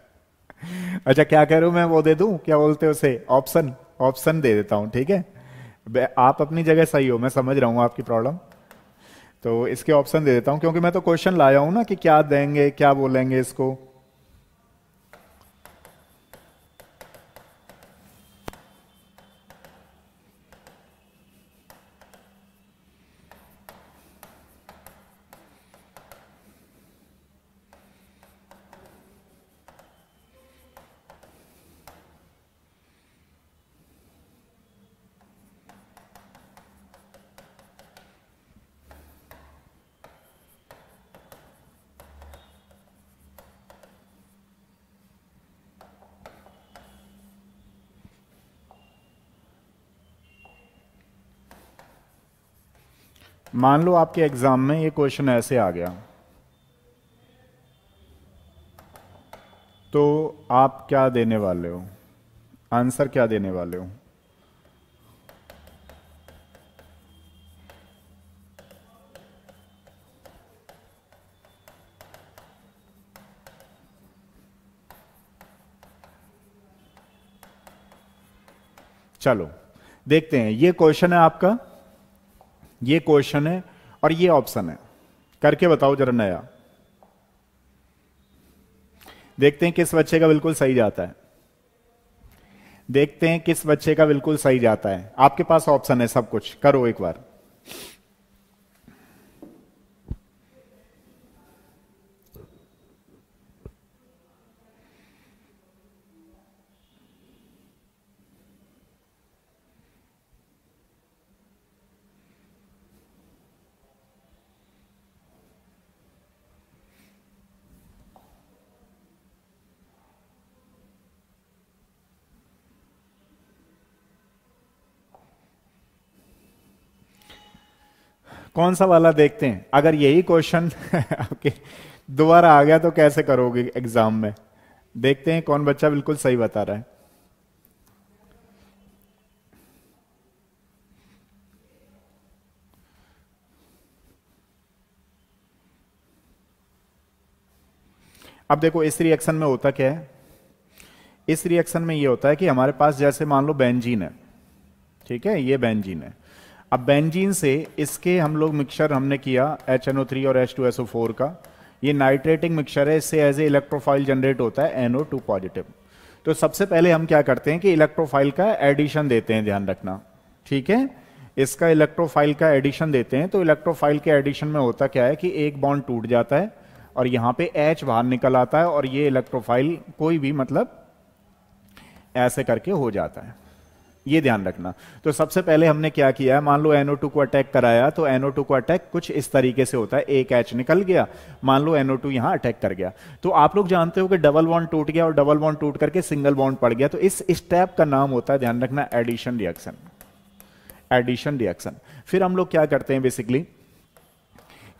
अच्छा, क्या कह रहे हो? मैं वो दे दूं, क्या बोलते हैं उसे, ऑप्शन? ऑप्शन दे देता हूं, ठीक है। आप अपनी जगह सही हो, मैं समझ रहा हूं आपकी प्रॉब्लम, तो इसके ऑप्शन दे देता हूं, क्योंकि मैं तो क्वेश्चन लाया हूं ना कि क्या देंगे, क्या बोलेंगे इसको। मान लो आपके एग्जाम में ये क्वेश्चन ऐसे आ गया, तो आप क्या देने वाले हो, आंसर क्या देने वाले हो? चलो देखते हैं, ये क्वेश्चन है आपका, ये क्वेश्चन है और ये ऑप्शन है, करके बताओ जरा नया। देखते हैं किस बच्चे का बिल्कुल सही जाता है, देखते हैं किस बच्चे का बिल्कुल सही जाता है। आपके पास ऑप्शन है सब कुछ, करो एक बार। कौन सा वाला देखते हैं? अगर यही क्वेश्चन आपके दोबारा आ गया तो कैसे करोगे एग्जाम में? देखते हैं कौन बच्चा बिल्कुल सही बता रहा है। अब देखो इस रिएक्शन में होता क्या है, इस रिएक्शन में ये होता है कि हमारे पास जैसे मान लो बेंजीन है, ठीक है, ये बेंजीन है। अब बेंजीन से इसके हम लोग मिक्सचर हमने किया HNO3 और H2SO4 का, ये नाइट्रेटिंग मिक्सचर है, इससे एज ए इलेक्ट्रोफाइल जनरेट होता है NO2 पॉजिटिव। तो सबसे पहले हम क्या करते हैं कि इलेक्ट्रोफाइल का एडिशन देते हैं, ध्यान रखना, ठीक है, इसका इलेक्ट्रोफाइल का एडिशन देते हैं। तो इलेक्ट्रोफाइल के एडिशन में होता क्या है कि एक बॉन्ड टूट जाता है और यहां पे H बाहर निकल आता है और ये इलेक्ट्रोफाइल कोई भी मतलब ऐसे करके हो जाता है, ये ध्यान रखना। तो सबसे पहले हमने क्या किया है, मान लो NO2 को अटैक कराया, तो NO2 को अटैक कुछ इस तरीके से होता है, एक H निकल गया, मान लो NO2 यहां अटैक कर गया। तो आप लोग जानते हो कि डबल बॉन्ड टूट गया और डबल बॉन्ड टूट करके सिंगल बॉन्ड पड़ गया, तो इस स्टेप का नाम होता है, ध्यान रखना, एडिशन रिएक्शन। Addition reaction. फिर हम लोग क्या करते हैं बेसिकली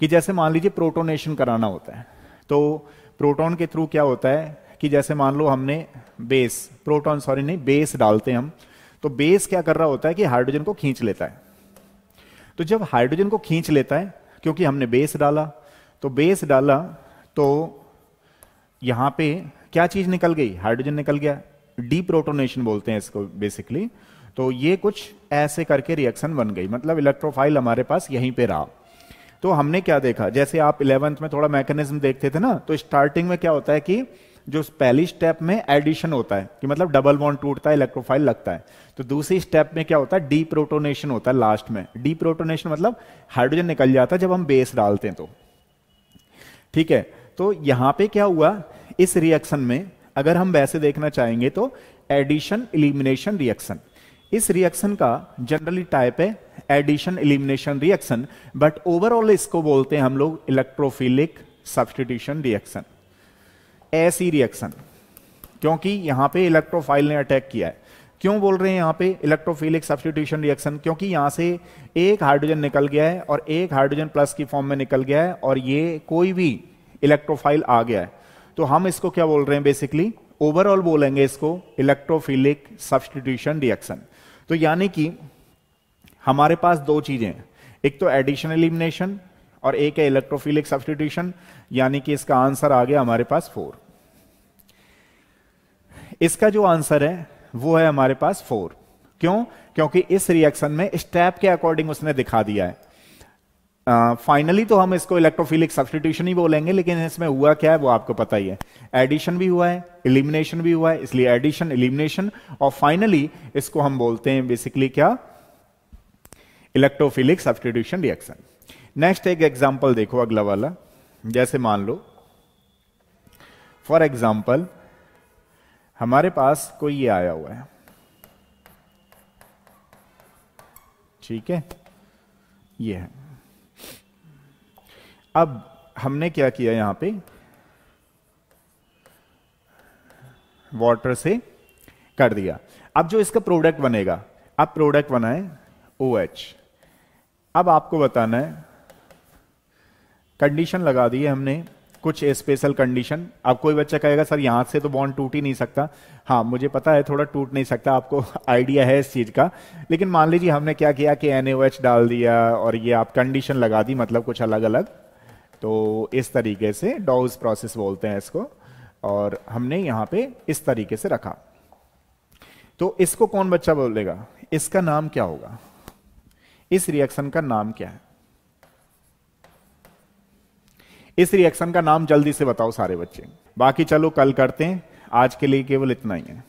कि जैसे मान लीजिए प्रोटोनेशन कराना होता है, तो प्रोटॉन के थ्रू क्या होता है कि जैसे मान लो हमने बेस, प्रोटॉन सॉरी नहीं, बेस डालते हैं हम, तो बेस क्या कर रहा होता है कि हाइड्रोजन को खींच लेता है। तो जब हाइड्रोजन को खींच लेता है, क्योंकि हमने बेस डाला, तो बेस डाला तो यहां पे क्या चीज निकल गई, हाइड्रोजन निकल गया, डीप्रोटोनेशन बोलते हैं इसको बेसिकली। तो ये कुछ ऐसे करके रिएक्शन बन गई, मतलब इलेक्ट्रोफाइल हमारे पास यहीं पे रहा। तो हमने क्या देखा, जैसे आप 11th में थोड़ा मैकेनिज्म देखते थे ना, तो स्टार्टिंग में क्या होता है कि जो पहली स्टेप में एडिशन होता है कि मतलब डबल बॉन्ड टूटता है, इलेक्ट्रोफाइल लगता है, तो दूसरी स्टेप में क्या होता है, डीप्रोटोनेशन होता है लास्ट में। डीप्रोटोनेशन मतलब हाइड्रोजन निकल जाता है जब हम बेस डालते हैं तो, ठीक है। तो यहां पे क्या हुआ इस रिएक्शन में, अगर हम वैसे देखना चाहेंगे तो एडिशन इलिमिनेशन रिएक्शन। इस रिएक्शन का जनरली टाइप है addition elimination reaction, but overall इसको बोलते हैं हम लोग इलेक्ट्रोफिलिक सब्स्टिट्यूशन रिएक्शन। ऐसी रिएक्शन क्योंकि यहां पे इलेक्ट्रोफाइल ने अटैक किया है। क्यों बोल रहे हैं यहां पे इलेक्ट्रोफिलिक सब्स्टिट्यूशन रिएक्शन, क्योंकि यहां से एक हाइड्रोजन निकल गया है और एक हाइड्रोजन प्लस की फॉर्म में निकल गया है और ये कोई भी इलेक्ट्रोफाइल आ गया है, तो हम इसको क्या बोल रहे हैं, बेसिकली ओवरऑल बोलेंगे इसको इलेक्ट्रोफिलिक सब्स्टिट्यूशन रिएक्शन। तो यानी कि हमारे पास दो चीजें हैं, एक तो एडिशन एलिमिनेशन और एक है इलेक्ट्रोफिलिक सब्स्टिट्यूशन, यानी कि इसका आंसर आ गया हमारे पास 4। इसका जो आंसर है वो है हमारे पास 4। क्यों? क्योंकि इस रिएक्शन में स्टेप के अकॉर्डिंग उसने दिखा दिया है। फाइनली तो हम इसको इलेक्ट्रोफिलिक सब्स्टिट्यूशन ही बोलेंगे, लेकिन इसमें हुआ क्या है वो आपको पता ही है, एडिशन भी हुआ है, इलिमिनेशन भी हुआ है, इसलिए एडिशन इलिमिनेशन, और फाइनली इसको हम बोलते हैं बेसिकली क्या, इलेक्ट्रोफिलिक सब्स्टिट्यूशन रिएक्शन। नेक्स्ट एक एग्जांपल देखो अगला वाला, जैसे मान लो फॉर एग्जांपल हमारे पास कोई ये आया हुआ है, ठीक है, ये है। अब हमने क्या किया, यहां पे वाटर से कर दिया। अब जो इसका प्रोडक्ट बनेगा, अब प्रोडक्ट बना है OH। अब आपको बताना है, कंडीशन लगा दी है हमने कुछ स्पेशल कंडीशन। अब कोई बच्चा कहेगा सर यहां से तो बॉन्ड टूट ही नहीं सकता। हाँ मुझे पता है थोड़ा टूट नहीं सकता, आपको आइडिया है इस चीज का, लेकिन मान लीजिए हमने क्या किया कि NaOH डाल दिया और ये आप कंडीशन लगा दी, मतलब कुछ अलग अलग, तो इस तरीके से डॉउज प्रोसेस बोलते हैं इसको, और हमने यहां पे इस तरीके से रखा। तो इसको कौन बच्चा बोलेगा, इसका नाम क्या होगा, इस रिएक्शन का नाम क्या है, इस रिएक्शन का नाम जल्दी से बताओ सारे बच्चे। बाकी चलो कल करते हैं, आज के लिए केवल इतना ही है।